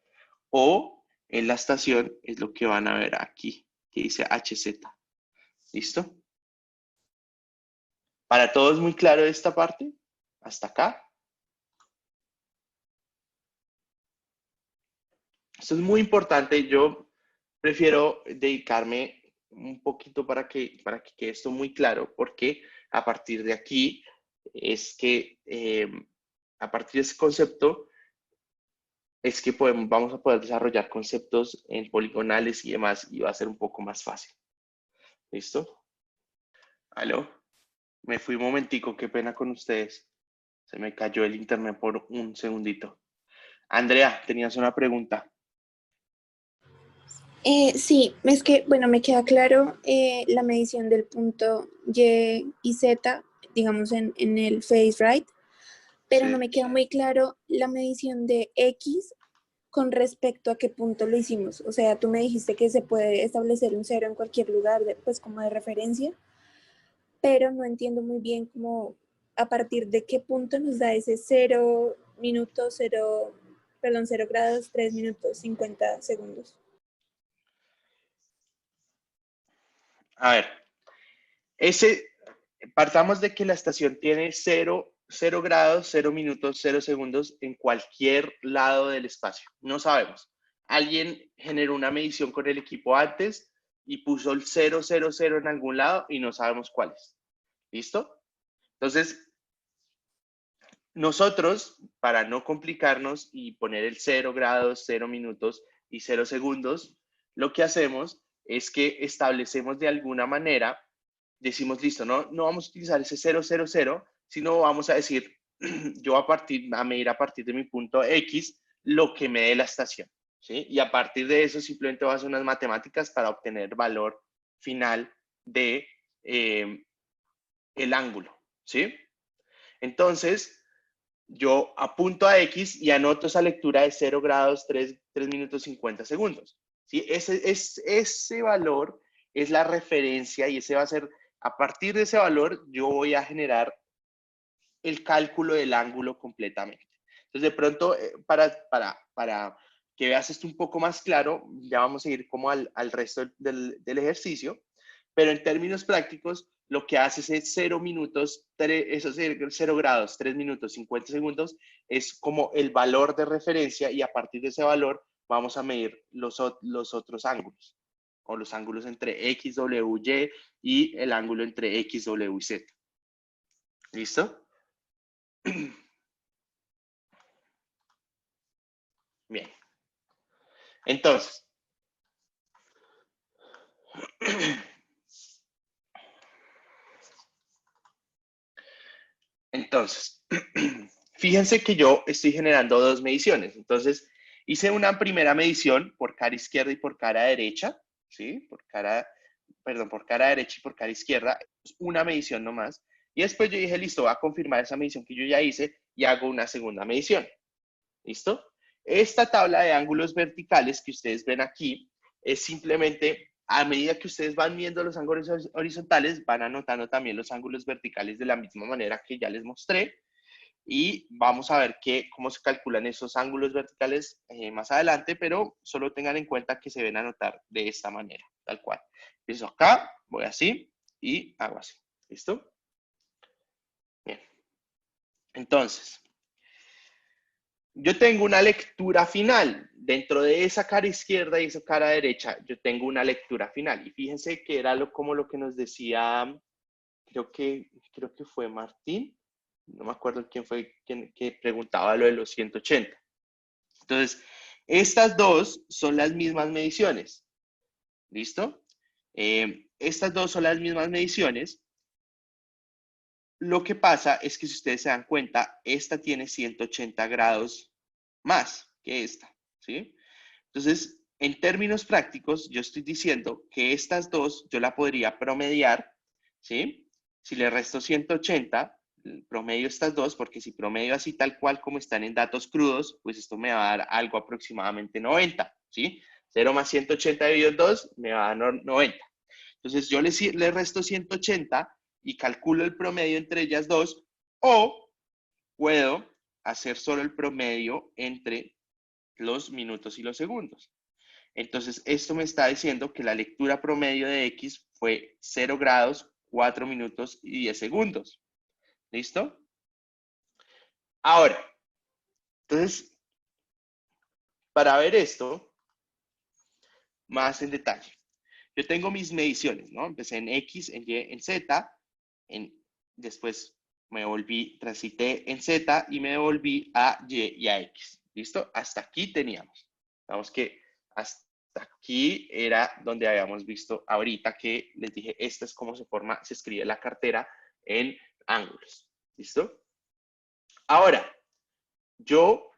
o en la estación es lo que van a ver aquí, que dice HZ. ¿Listo? ¿Para todos muy claro esta parte? ¿Hasta acá? Esto es muy importante. Yo prefiero dedicarme un poquito para que quede esto muy claro, porque a partir de aquí es que, a partir de ese concepto, es que vamos a poder desarrollar conceptos en poligonales y demás, y va a ser un poco más fácil. ¿Listo? ¿Aló? Me fui un momentico, qué pena con ustedes. Se me cayó el internet por un segundito. Andrea, tenías una pregunta. Sí, es que, bueno, me queda claro la medición del punto Y Z, digamos, en el face right, pero no Sí. me queda muy claro la medición de X con respecto a qué punto lo hicimos. O sea, tú me dijiste que se puede establecer un cero en cualquier lugar, pues como de referencia, pero no entiendo muy bien cómo, a partir de qué punto nos da ese 0 minutos, 0, perdón, 0 grados, 3 minutos, 50 segundos. A ver, partamos de que la estación tiene 0 grados, 0 minutos, 0 segundos en cualquier lado del espacio. No sabemos. Alguien generó una medición con el equipo antes y puso el 000 en algún lado y no sabemos cuál es. ¿Listo? Entonces, nosotros, para no complicarnos y poner el 0 grados, 0 minutos y 0 segundos, lo que hacemos es que establecemos de alguna manera, decimos, listo, no vamos a utilizar ese 000, sino vamos a decir, yo a medir a partir de mi punto X lo que me dé la estación, ¿sí? Y a partir de eso simplemente voy a hacer unas matemáticas para obtener valor final de el ángulo, ¿sí? Entonces, yo apunto a X y anoto esa lectura de 0 grados, 3 minutos 50 segundos. ¿Sí? Ese valor es la referencia y ese va a ser, a partir de ese valor, yo voy a generar el cálculo del ángulo completamente. Entonces, de pronto, para que veas esto un poco más claro, ya vamos a ir como al resto del ejercicio, pero en términos prácticos, lo que hace es 0 minutos, esos 0 grados, 3 minutos, 50 segundos, es como el valor de referencia y a partir de ese valor vamos a medir los otros ángulos, o los ángulos entre X, W, Y y el ángulo entre X, W y Z. ¿Listo? Bien. Entonces, fíjense que yo estoy generando dos mediciones. Entonces, hice una primera medición por cara izquierda y por cara derecha, ¿sí? Por cara derecha y por cara izquierda, una medición nomás. Y después yo dije, listo, voy a confirmar esa medición que yo ya hice y hago una segunda medición. ¿Listo? Esta tabla de ángulos verticales que ustedes ven aquí es simplemente, a medida que ustedes van viendo los ángulos horizontales, van anotando también los ángulos verticales de la misma manera que ya les mostré. Y vamos a ver cómo se calculan esos ángulos verticales más adelante, pero solo tengan en cuenta que se ven a anotar de esta manera, tal cual. Empiezo acá, voy así y hago así. ¿Listo? Bien. Entonces, yo tengo una lectura final. Dentro de esa cara izquierda y esa cara derecha, yo tengo una lectura final. Y fíjense que era como lo que nos decía, creo que fue Martín, no me acuerdo quién fue quien que preguntaba lo de los 180. Entonces, estas dos son las mismas mediciones. ¿Listo? Estas dos son las mismas mediciones. Lo que pasa es que si ustedes se dan cuenta, esta tiene 180 grados más que esta, ¿sí? Entonces, en términos prácticos, yo estoy diciendo que estas dos yo la podría promediar, ¿sí? Si le resto 180, promedio estas dos, porque si promedio así tal cual como están en datos crudos, pues esto me va a dar algo aproximadamente 90, ¿sí? 0 más 180 dividido en 2 me va a dar 90. Entonces yo le resto 180 y calculo el promedio entre ellas dos, o puedo hacer solo el promedio entre los minutos y los segundos. Entonces, esto me está diciendo que la lectura promedio de X fue 0 grados, 4 minutos y 10 segundos. ¿Listo? Ahora, entonces, para ver esto más en detalle, yo tengo mis mediciones, ¿no? Empecé en X, en Y, en Z, después me volví, transité en Z y me volví a Y y a X. ¿Listo? Hasta aquí teníamos. Vamos que hasta aquí era donde habíamos visto ahorita que les dije, esta es cómo se escribe la cartera en ángulos. ¿Listo? Ahora, yo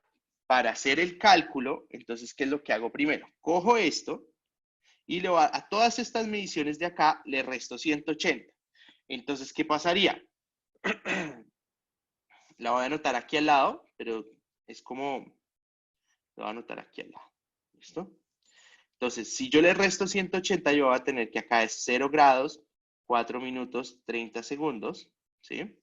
para hacer el cálculo, entonces, ¿qué es lo que hago primero? Cojo esto y a todas estas mediciones de acá le resto 180. Entonces, ¿qué pasaría? La voy a anotar aquí al lado, pero es como, lo voy a anotar aquí al lado. ¿Listo? Entonces, si yo le resto 180, yo voy a tener que acá es 0 grados, 4 minutos, 30 segundos, ¿sí?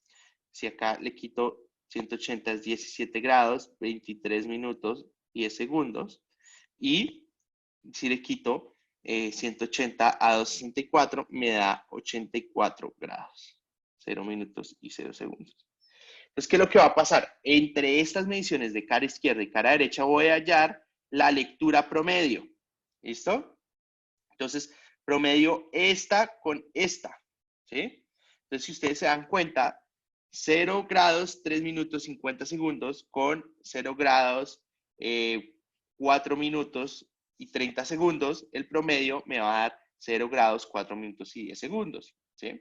Si acá le quito 180 es 17 grados, 23 minutos, 10 segundos. Y si le quito 180 a 264, me da 84 grados, 0 minutos y 0 segundos. Entonces, ¿qué es lo que va a pasar? Entre estas mediciones de cara izquierda y cara derecha voy a hallar la lectura promedio. ¿Listo? Entonces, promedio esta con esta. ¿Sí? Entonces, si ustedes se dan cuenta, 0 grados, 3 minutos, 50 segundos con 0 grados, 4 minutos y 30 segundos, el promedio me va a dar 0 grados, 4 minutos y 10 segundos. ¿Sí?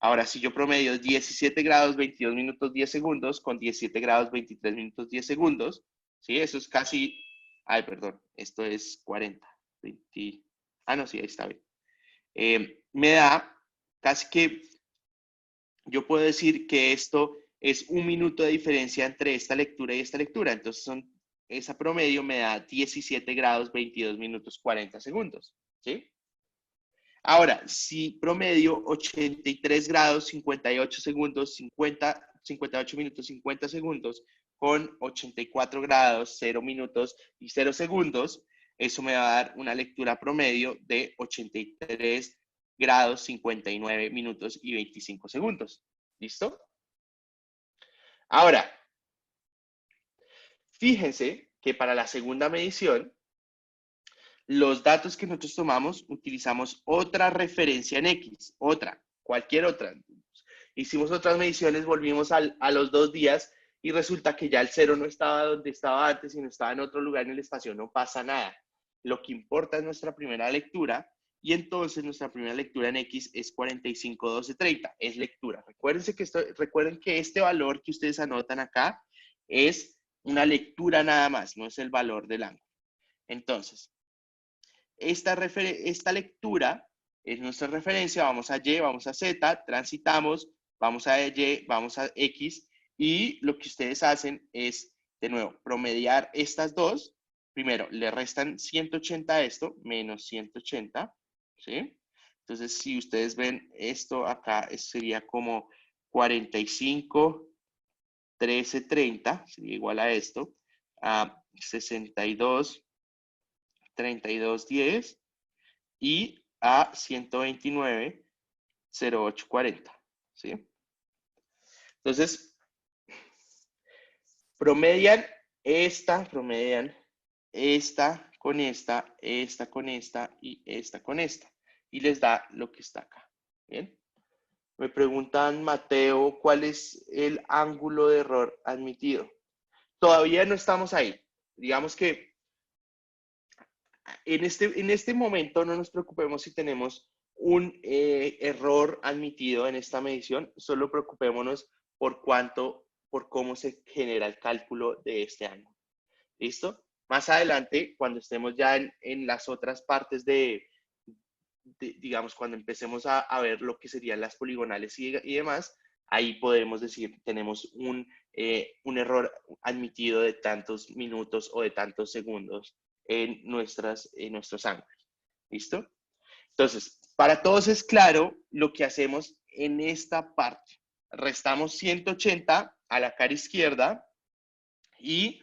Ahora, si yo promedio 17 grados, 22 minutos, 10 segundos, con 17 grados, 23 minutos, 10 segundos, ¿sí? Eso es casi, ay, perdón, esto es 40, 20, no, sí, ahí está bien. Me da casi que, yo puedo decir que esto es 1 minuto de diferencia entre esta lectura y esta lectura. Entonces, esa promedio me da 17 grados, 22 minutos, 40 segundos, ¿sí? Ahora, si promedio 83 grados, 58 segundos, 58 minutos, 50 segundos, con 84 grados, 0 minutos y 0 segundos, eso me va a dar una lectura promedio de 83 grados, 59 minutos y 25 segundos. ¿Listo? Ahora, fíjense que para la segunda medición, los datos que nosotros tomamos, utilizamos otra referencia en X, cualquier otra. Hicimos otras mediciones, volvimos a los 2 días y resulta que ya el 0 no estaba donde estaba antes, sino estaba en otro lugar en el espacio. No pasa nada. Lo que importa es nuestra primera lectura y entonces nuestra primera lectura en X es 45, 12, 30. Es lectura. Recuerden que este valor que ustedes anotan acá es una lectura nada más, no es el valor del ángulo. Entonces, esta lectura es nuestra referencia, vamos a Y, vamos a Z, transitamos, vamos a Y, vamos a X, y lo que ustedes hacen es, de nuevo, promediar estas dos. Primero, le restan 180 a esto, menos 180, ¿sí? Entonces, si ustedes ven esto acá, sería como 45, 13, 30, sería igual a esto, a 62, 32, 10, y a 129, 08, 40, ¿sí? Entonces, promedian esta con esta, esta con esta y esta con esta. Y les da lo que está acá, ¿bien? Me preguntan, Mateo, ¿cuál es el ángulo de error admitido? Todavía no estamos ahí. Digamos que en este momento no nos preocupemos si tenemos un error admitido en esta medición, solo preocupémonos por cómo se genera el cálculo de este ángulo. ¿Listo? Más adelante, cuando estemos ya en las otras partes digamos, cuando empecemos a ver lo que serían las poligonales y demás, ahí podemos decir, tenemos un error admitido de tantos minutos o de tantos segundos en nuestros ángulos. ¿Listo? Entonces, para todos es claro lo que hacemos en esta parte. Restamos 180 a la cara izquierda y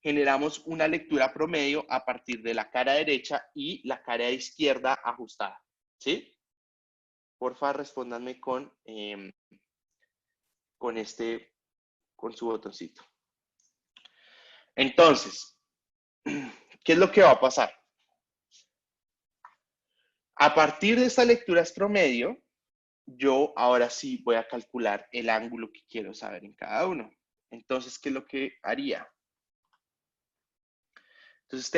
generamos una lectura promedio a partir de la cara derecha y la cara izquierda ajustada. ¿Sí? Porfa, respóndanme con su botoncito. Entonces, ¿qué es lo que va a pasar? A partir de estas lecturas promedio, yo ahora sí voy a calcular el ángulo que quiero saber en cada uno. Entonces, ¿qué es lo que haría? Entonces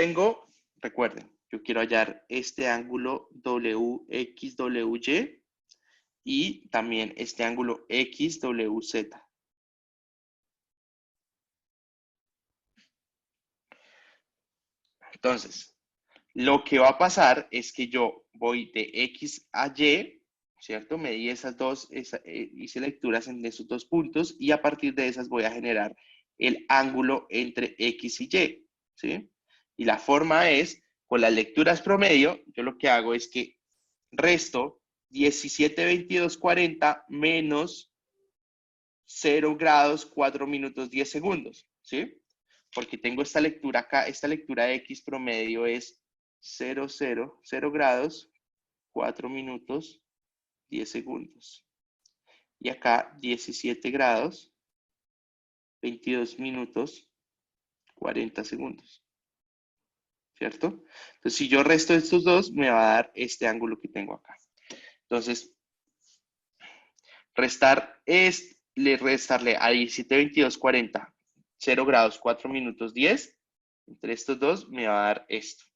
recuerden, yo quiero hallar este ángulo WXWY y también este ángulo XWZ. Entonces, lo que va a pasar es que yo voy de X a Y, ¿cierto? Medí esas dos, hice lecturas en esos dos puntos y a partir de esas voy a generar el ángulo entre X y Y, ¿sí? Y la forma es, con las lecturas promedio, yo lo que hago es que resto 17, 22, 40 menos 0 grados, 4 minutos, 10 segundos, ¿sí? Porque tengo esta lectura acá, esta lectura de X promedio es 0, 0, 0 grados, 4 minutos, 10 segundos. Y acá 17 grados, 22 minutos, 40 segundos. ¿Cierto? Entonces, si yo resto estos dos, me va a dar este ángulo que tengo acá. Entonces, restarle a 17, 22, 40, 0 grados, 4 minutos, 10, entre estos dos me va a dar esto.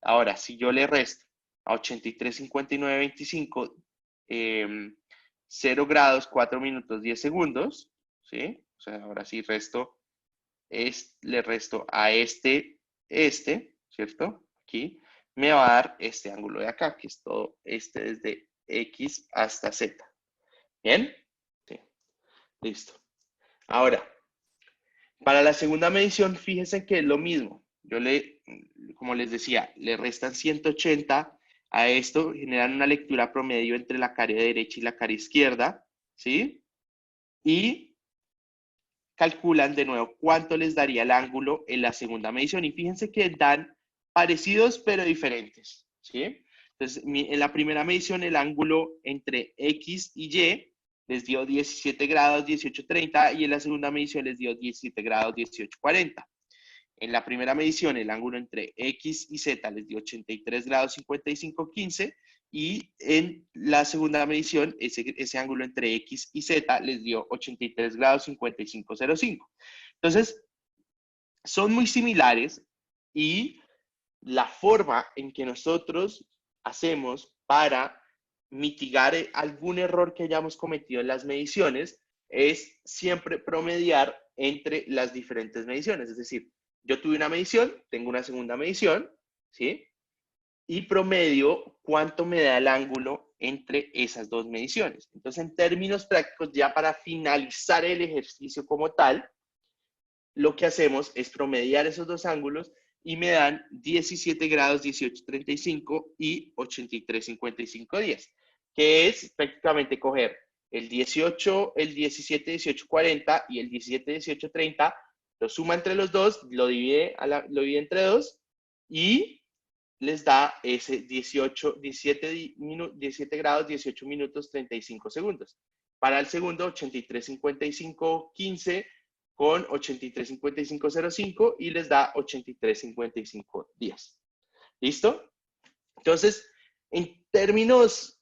Ahora, si yo le resto a 83, 59, 25, 0 grados, 4 minutos, 10 segundos, ¿sí? O sea, ahora sí le resto a este, ¿cierto? Aquí, me va a dar este ángulo de acá, que es todo desde X hasta Z. ¿Bien? Sí. Listo. Ahora, para la segunda medición, fíjense que es lo mismo. Como les decía, le restan 180 a esto, generan una lectura promedio entre la cara derecha y la cara izquierda, ¿sí? Y calculan de nuevo cuánto les daría el ángulo en la segunda medición. Y fíjense que dan parecidos pero diferentes, ¿sí? Entonces, en la primera medición, el ángulo entre X y Y les dio 17 grados 18:30 y en la segunda medición les dio 17 grados 18:40. En la primera medición, el ángulo entre X y Z les dio 83 grados 55:15 y en la segunda medición, ese ángulo entre X y Z les dio 83 grados 55:05. Entonces, son muy similares y la forma en que nosotros hacemos para mitigar algún error que hayamos cometido en las mediciones es siempre promediar entre las diferentes mediciones. Es decir, yo tuve una medición, tengo una segunda medición, ¿sí? Y promedio cuánto me da el ángulo entre esas dos mediciones. Entonces, en términos prácticos, ya para finalizar el ejercicio como tal, lo que hacemos es promediar esos dos ángulos y me dan 17 grados 18:35 y 83:55 que es prácticamente coger el 18, el 17, 18:40 y el 17, 18:30, lo suma entre los dos, lo divide entre dos y les da ese 17 grados 18 minutos 35 segundos. Para el segundo, 83:55:15 con 83:55:05 y les da 83:55 días. ¿Listo? Entonces, en términos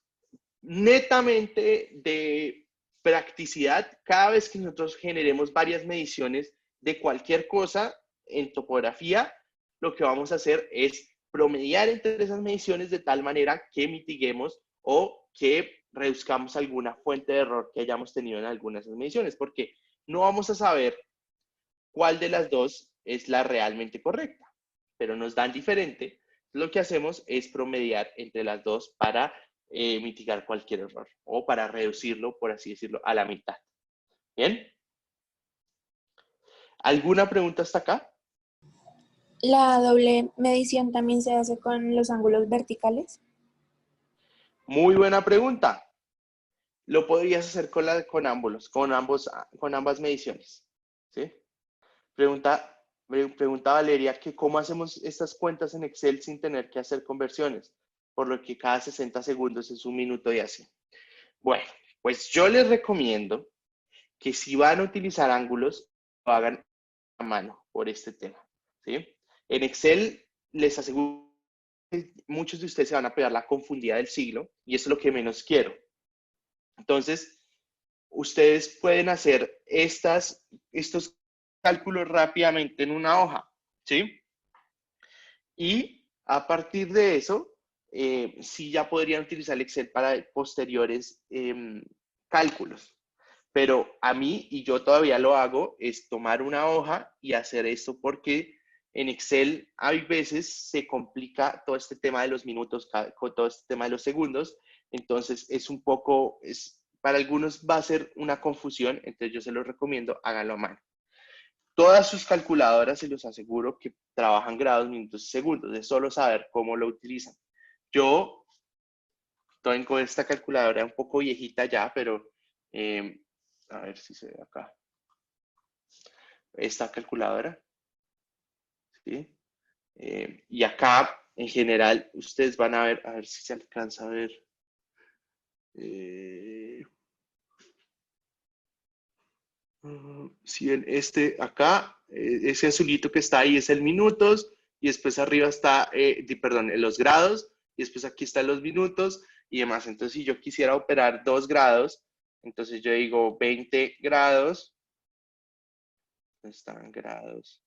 netamente de practicidad, cada vez que nosotros generemos varias mediciones de cualquier cosa en topografía, lo que vamos a hacer es promediar entre esas mediciones de tal manera que mitiguemos o que reduzcamos alguna fuente de error que hayamos tenido en algunas de esas mediciones, porque no vamos a saber cuál de las dos es la realmente correcta, pero nos dan diferente. Lo que hacemos es promediar entre las dos para mitigar cualquier error o para reducirlo, por así decirlo, a la mitad. ¿Bien? ¿Alguna pregunta hasta acá? ¿La doble medición también se hace con los ángulos verticales? Muy buena pregunta. Lo podrías hacer con ambas mediciones. ¿Sí? Pregunta Valeria que cómo hacemos estas cuentas en Excel sin tener que hacer conversiones, por lo que cada 60 segundos es un minuto y así. Bueno, pues yo les recomiendo que si van a utilizar ángulos, lo hagan a mano por este tema. ¿Sí? En Excel les aseguro que muchos de ustedes se van a pegar la confundida del siglo y eso es lo que menos quiero. Entonces, ustedes pueden hacer estos cálculos rápidamente en una hoja, ¿sí? Y a partir de eso, sí ya podrían utilizar el Excel para posteriores cálculos. Pero a mí, y yo todavía lo hago, es tomar una hoja y hacer esto porque en Excel hay veces se complica todo este tema de los minutos, con todo este tema de los segundos. Entonces es un poco, para algunos va a ser una confusión, entonces yo se los recomiendo, háganlo a mano. Todas sus calculadoras, se los aseguro, que trabajan grados, minutos y segundos. Es solo saber cómo lo utilizan. Yo tengo esta calculadora un poco viejita ya, pero a ver si se ve acá. Esta calculadora. ¿Sí? Y acá, en general, ustedes van a ver si se alcanza a ver. Si en acá, ese azulito que está ahí es el minutos, y después arriba está, perdón, los grados, y después aquí están los minutos y demás. Entonces, si yo quisiera operar 2 grados, entonces yo digo 20 grados. ¿Dónde están grados?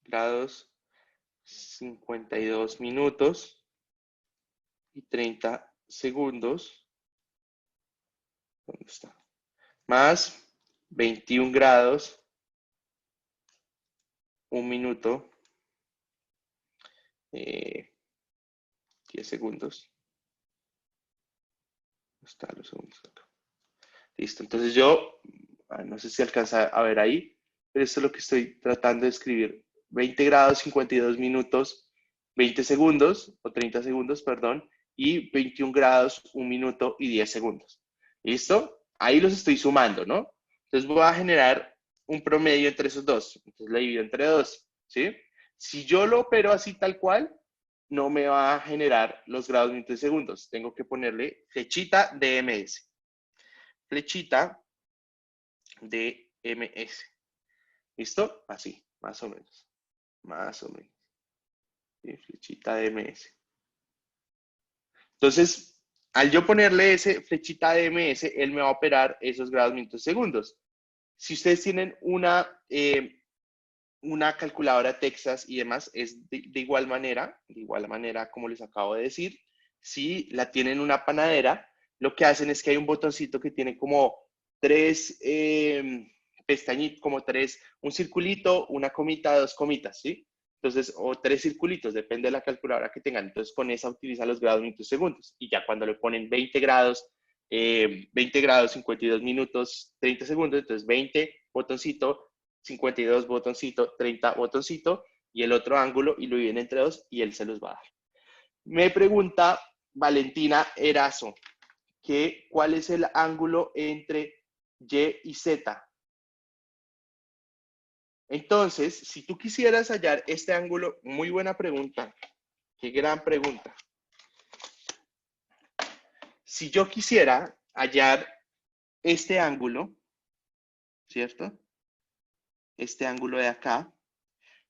Grados, 52 minutos y 30 segundos. ¿Dónde está? Más 21 grados, 1 minuto, 10 segundos. ¿Dónde están los segundos acá? Listo, entonces yo, no sé si alcanza a ver ahí, pero esto es lo que estoy tratando de escribir. 20 grados, 52 minutos, 20 segundos, o 30 segundos, perdón, y 21 grados, 1 minuto y 10 segundos. ¿Listo? Ahí los estoy sumando, ¿no? Entonces voy a generar un promedio entre esos dos. Entonces lo divido entre 2, ¿sí? Si yo lo opero así tal cual, no me va a generar los grados, minutos y segundos. Tengo que ponerle flechita DMS. Flechita DMS. ¿Listo? Así, más o menos. Más o menos. ¿Sí? Flechita DMS. Entonces, al yo ponerle ese flechita DMS, él me va a operar esos grados, minutos y segundos. Si ustedes tienen una calculadora Texas y demás, es de igual manera como les acabo de decir. Si la tienen una panadera, lo que hacen es que hay un botoncito que tiene como tres pestañitas, como tres, un circulito, una comita, dos comitas, ¿sí? Entonces, o tres circulitos, depende de la calculadora que tengan. Entonces, con esa utiliza los grados, minutos, segundos. Y ya cuando le ponen 20 grados, 52 minutos, 30 segundos, entonces 20, botoncito, 52, botoncito, 30, botoncito, y el otro ángulo, y lo dividen entre dos, y él se los va a dar. Me pregunta Valentina Erazo, ¿cuál es el ángulo entre Y y Z? Entonces, si tú quisieras hallar este ángulo, muy buena pregunta, qué gran pregunta. Si yo quisiera hallar este ángulo, ¿cierto? Este ángulo de acá,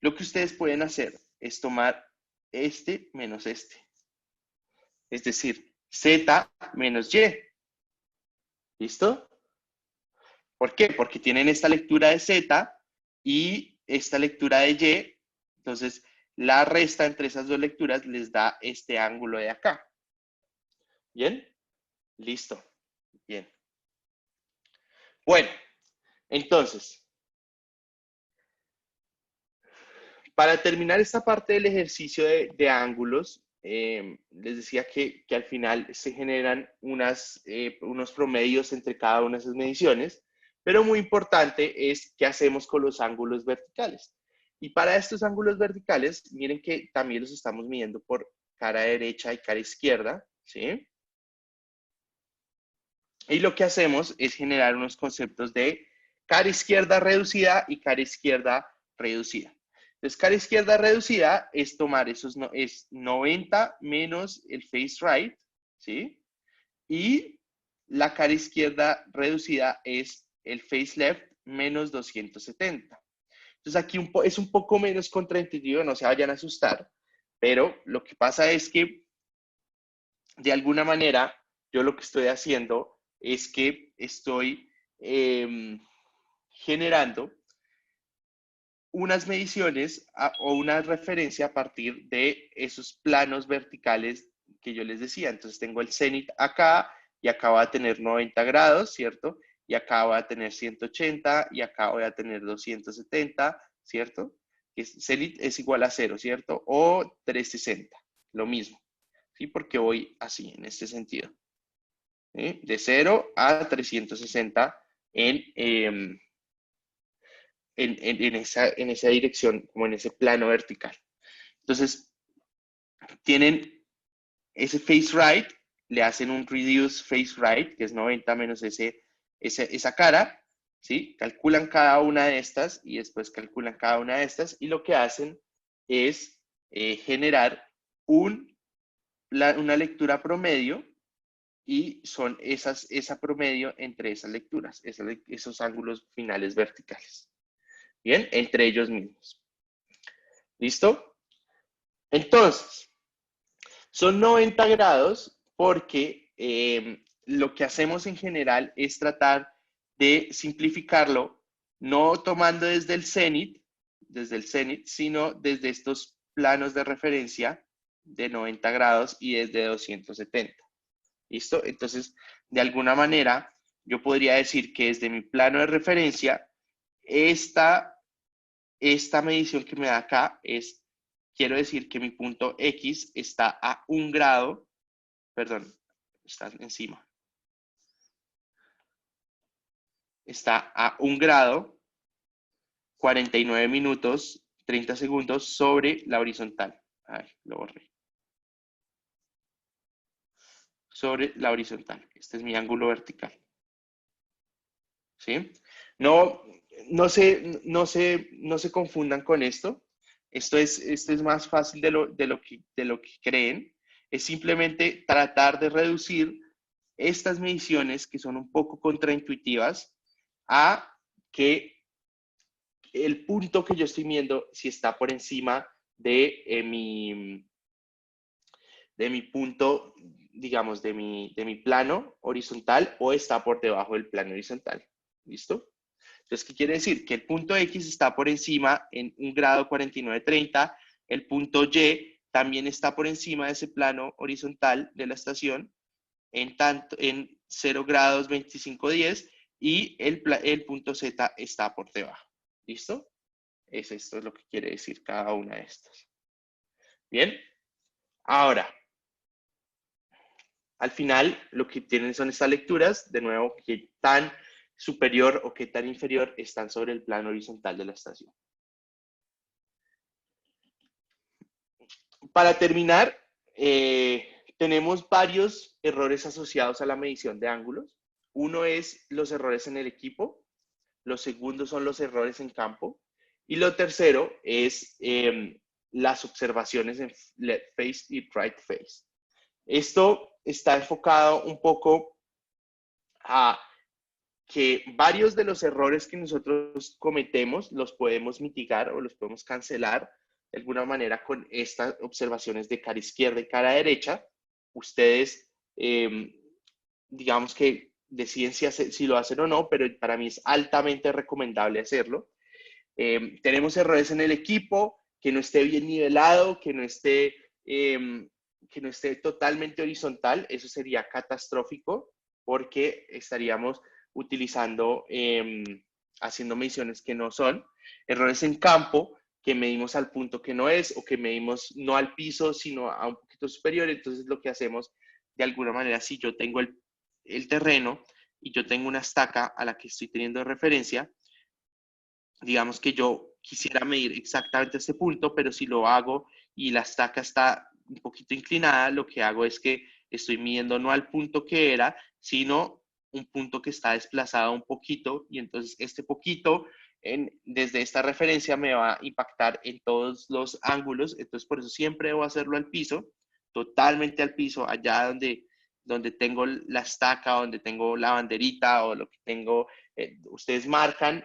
lo que ustedes pueden hacer es tomar este menos este. Es decir, Z menos Y. ¿Listo? ¿Por qué? Porque tienen esta lectura de Z y esta lectura de Y. Entonces, la resta entre esas dos lecturas les da este ángulo de acá. ¿Bien? Listo. Bien. Bueno, entonces, para terminar esta parte del ejercicio de ángulos, les decía que al final se generan unos promedios entre cada una de esas mediciones, pero muy importante es qué hacemos con los ángulos verticales. Y para estos ángulos verticales, miren que también los estamos midiendo por cara derecha y cara izquierda, ¿sí? Y lo que hacemos es generar unos conceptos de cara izquierda reducida y cara izquierda reducida. Entonces, cara izquierda reducida es tomar esos, es 90 menos el face right, ¿sí? Y la cara izquierda reducida es el face left menos 270. Entonces, aquí es un poco menos contraintuitivo, no se vayan a asustar, pero lo que pasa es que, de alguna manera, yo lo que estoy haciendo es que estoy generando unas mediciones o una referencia a partir de esos planos verticales que yo les decía. Entonces tengo el cenit acá y acá va a tener 90 grados, ¿cierto? Y acá va a tener 180 y acá voy a tener 270, ¿cierto? Cenit es igual a 0, ¿cierto? O 360, lo mismo, ¿sí? Porque voy así, en este sentido. ¿Sí? De 0 a 360 en esa dirección, como en ese plano vertical. Entonces, tienen ese face right, le hacen un reduce face right, que es 90 menos esa cara, ¿sí? Calculan cada una de estas y después calculan cada una de estas y lo que hacen es generar una lectura promedio y son esa promedio entre esas lecturas, esos ángulos finales verticales. Bien, entre ellos mismos. ¿Listo? Entonces, son 90 grados porque lo que hacemos en general es tratar de simplificarlo, no tomando desde el cenit, sino desde estos planos de referencia de 90 grados y desde 270. ¿Listo? Entonces, de alguna manera, yo podría decir que desde mi plano de referencia, esta medición que me da acá quiero decir que mi punto X está a 1 grado, perdón, está encima. Está a 1 grado, 49 minutos, 30 segundos sobre la horizontal. Ay, lo borré. Sobre la horizontal. Este es mi ángulo vertical. ¿Sí? No se confundan con esto. Esto es más fácil de lo que creen. Es simplemente tratar de reducir estas mediciones que son un poco contraintuitivas a que el punto que yo estoy viendo si está por encima de mi punto, digamos, de mi plano horizontal o está por debajo del plano horizontal. ¿Listo? Entonces, ¿qué quiere decir? Que el punto X está por encima en 1 grado 4930, el punto Y también está por encima de ese plano horizontal de la estación en 0 grados 2510 y el punto Z está por debajo. ¿Listo? Esto es lo que quiere decir cada una de estas. Bien, ahora, al final lo que tienen son estas lecturas, de nuevo, qué tan superior o qué tan inferior están sobre el plano horizontal de la estación. Para terminar, tenemos varios errores asociados a la medición de ángulos. Uno es los errores en el equipo, los segundos son los errores en campo y lo tercero es las observaciones en left face y right face. Esto está enfocado un poco a que varios de los errores que nosotros cometemos los podemos mitigar o los podemos cancelar de alguna manera con estas observaciones de cara izquierda y cara derecha. Ustedes, digamos que deciden si lo hacen o no, pero para mí es altamente recomendable hacerlo. Tenemos errores en el equipo, que no esté bien nivelado, que no esté totalmente horizontal. Eso sería catastrófico porque estaríamos utilizando, haciendo mediciones que no son. Errores en campo, que medimos al punto que no es o que medimos no al piso, sino a un poquito superior. Entonces lo que hacemos de alguna manera, si yo tengo el terreno y yo tengo una estaca a la que estoy teniendo de referencia, digamos que yo quisiera medir exactamente este punto, pero si lo hago y la estaca está un poquito inclinada, lo que hago es que estoy midiendo no al punto que era, sino un punto que está desplazado un poquito, y entonces este poquito desde esta referencia me va a impactar en todos los ángulos. Entonces por eso siempre debo hacerlo al piso, totalmente al piso, allá donde tengo la estaca, donde tengo la banderita o lo que tengo. Ustedes marcan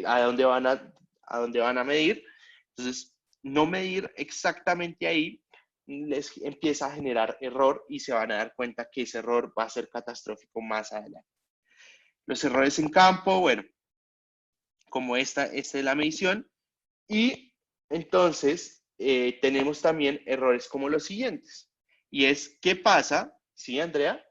a dónde van a medir. Entonces, no medir exactamente ahí les empieza a generar error y se van a dar cuenta que ese error va a ser catastrófico más adelante. Los errores en campo, bueno, como esta es la medición. Y entonces tenemos también errores como los siguientes. Y es, ¿qué pasa? ¿Sí, Andrea?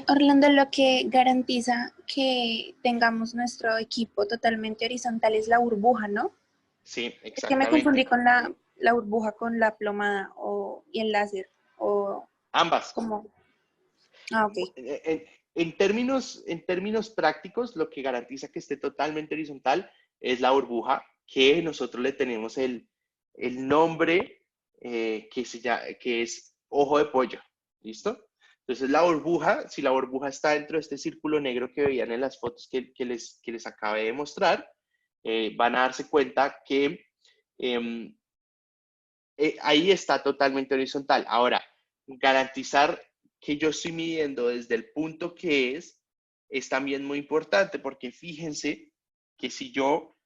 Orlando, lo que garantiza que tengamos nuestro equipo totalmente horizontal es la burbuja, ¿no? Sí, Es que me confundí exactamente. con la burbuja con la plomada y el láser. O Ambas. como. Ah, ok. En términos prácticos, lo que garantiza que esté totalmente horizontal es la burbuja, que nosotros le tenemos el nombre que es ojo de pollo. ¿Listo? Entonces la burbuja, si la burbuja está dentro de este círculo negro que veían en las fotos que les acabé de mostrar, van a darse cuenta que ahí está totalmente horizontal. Ahora, garantizar que yo estoy midiendo desde el punto que es también muy importante, porque fíjense que si yo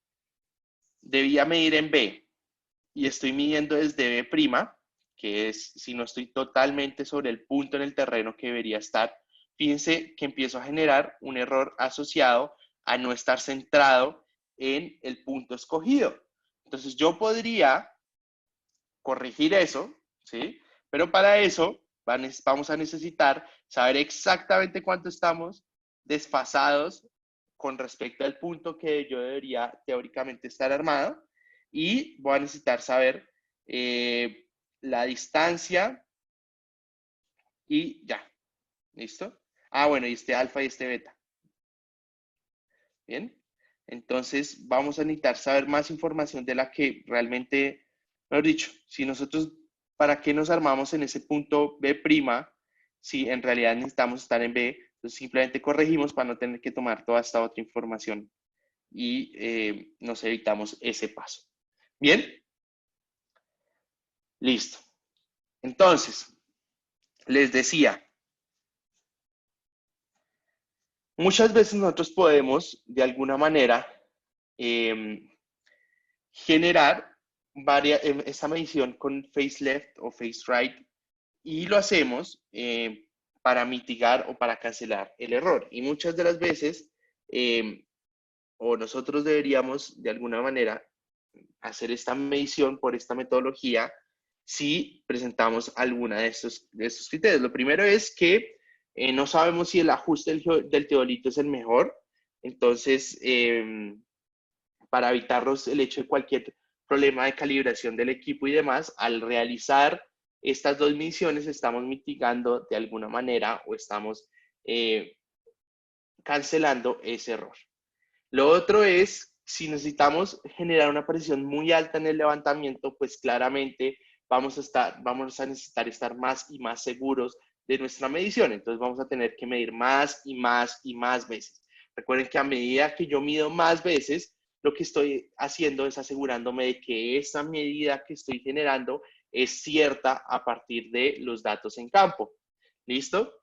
debía medir en B y estoy midiendo desde B', que es si no estoy totalmente sobre el punto en el terreno que debería estar, fíjense que empiezo a generar un error asociado a no estar centrado en el punto escogido. Entonces yo podría corregir eso, ¿sí? Pero para eso vamos a necesitar saber exactamente cuánto estamos desfasados con respecto al punto que yo debería teóricamente estar armado, y voy a necesitar saber la distancia y ya, ¿listo? Ah, bueno, y este alfa y este beta. Bien, entonces vamos a necesitar saber más información de la que realmente, mejor dicho, si nosotros, ¿para qué nos armamos en ese punto B'? Si en realidad necesitamos estar en B, entonces simplemente corregimos para no tener que tomar toda esta otra información y nos evitamos ese paso. ¿Bien? Listo. Entonces, les decía, muchas veces nosotros podemos, de alguna manera, generar esa medición con face left o face right y lo hacemos para mitigar o para cancelar el error. Y muchas de las veces, o nosotros deberíamos de alguna manera hacer esta medición por esta metodología si presentamos alguna de estos criterios. Lo primero es que no sabemos si el ajuste del teodolito es el mejor, entonces para evitarnos el hecho de cualquier problema de calibración del equipo y demás, al realizar estas dos mediciones estamos mitigando de alguna manera o estamos cancelando ese error. Lo otro es, si necesitamos generar una presión muy alta en el levantamiento, pues claramente vamos a necesitar estar más y más seguros de nuestra medición. Entonces vamos a tener que medir más y más y más veces. Recuerden que a medida que yo mido más veces, lo que estoy haciendo es asegurándome de que esa medida que estoy generando es cierta a partir de los datos en campo. ¿Listo?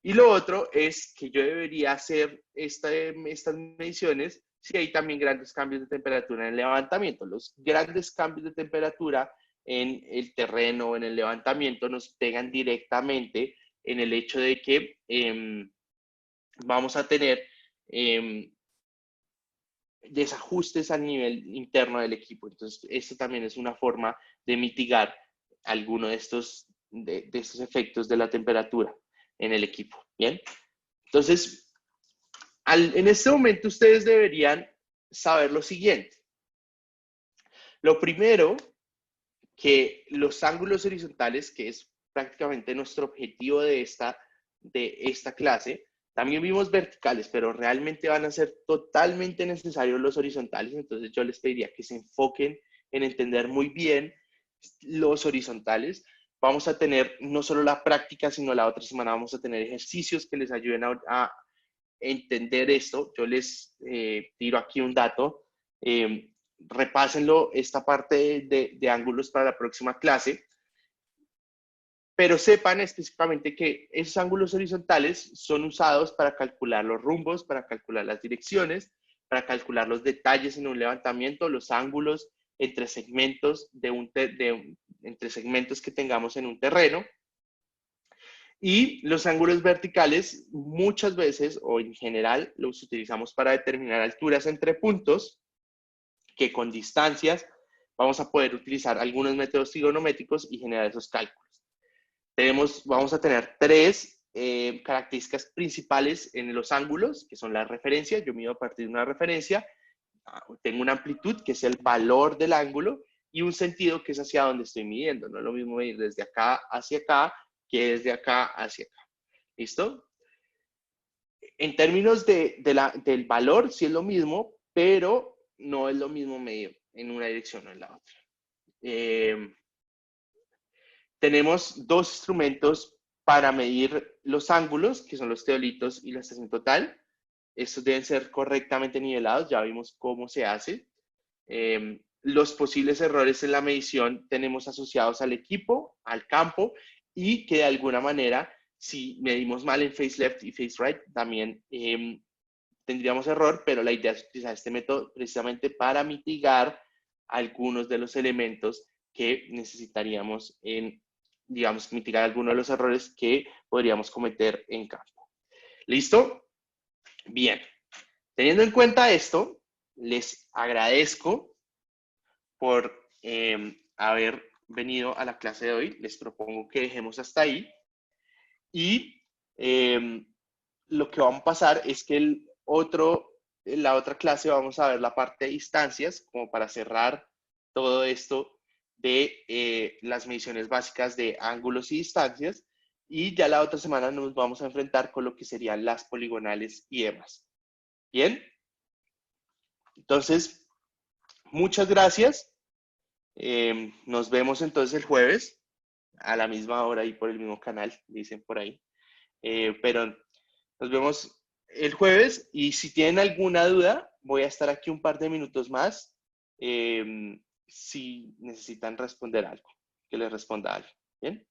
Y lo otro es que yo debería hacer estas mediciones si hay también grandes cambios de temperatura en el levantamiento. Los grandes cambios de temperatura en el terreno, en el levantamiento, nos pegan directamente en el hecho de que vamos a tener desajustes a nivel interno del equipo. Entonces, esto también es una forma de mitigar alguno de estos efectos de la temperatura en el equipo. Bien, entonces, en este momento ustedes deberían saber lo siguiente. Lo primero, que los ángulos horizontales, que es prácticamente nuestro objetivo de esta clase, también vimos verticales, pero realmente van a ser totalmente necesarios los horizontales. Entonces yo les pediría que se enfoquen en entender muy bien los horizontales. Vamos a tener no solo la práctica, sino la otra semana vamos a tener ejercicios que les ayuden a entender esto. Yo les tiro aquí un dato. Repásenlo, esta parte de ángulos para la próxima clase. Pero sepan específicamente que esos ángulos horizontales son usados para calcular los rumbos, para calcular las direcciones, para calcular los detalles en un levantamiento, los ángulos entre segmentos, entre segmentos que tengamos en un terreno. Y los ángulos verticales muchas veces o en general los utilizamos para determinar alturas entre puntos que con distancias vamos a poder utilizar algunos métodos trigonométricos y generar esos cálculos. Vamos a tener tres características principales en los ángulos, que son las referencias. Yo mido a partir de una referencia. Tengo una amplitud, que es el valor del ángulo, y un sentido, que es hacia donde estoy midiendo. No es lo mismo medir desde acá hacia acá que desde acá hacia acá. ¿Listo? En términos del valor, sí es lo mismo, pero no es lo mismo medir en una dirección o en la otra. Tenemos dos instrumentos para medir los ángulos, que son los teodolitos y la estación total. Estos deben ser correctamente nivelados, ya vimos cómo se hace. Los posibles errores en la medición tenemos asociados al equipo, al campo, y que de alguna manera, si medimos mal en face left y face right, también tendríamos error, pero la idea es utilizar este método precisamente para mitigar algunos de los elementos que necesitaríamos digamos, mitigar algunos de los errores que podríamos cometer en campo. ¿Listo? Bien. Teniendo en cuenta esto, les agradezco por haber venido a la clase de hoy. Les propongo que dejemos hasta ahí. Y lo que vamos a pasar es que en la otra clase vamos a ver la parte de distancias, como para cerrar todo esto de las mediciones básicas de ángulos y distancias, y ya la otra semana nos vamos a enfrentar con lo que serían las poligonales y demás. ¿Bien? Entonces, muchas gracias. Nos vemos entonces el jueves a la misma hora y por el mismo canal, dicen por ahí. Pero nos vemos el jueves y si tienen alguna duda, voy a estar aquí un par de minutos más si necesitan responder algo, que les responda algo. ¿Bien?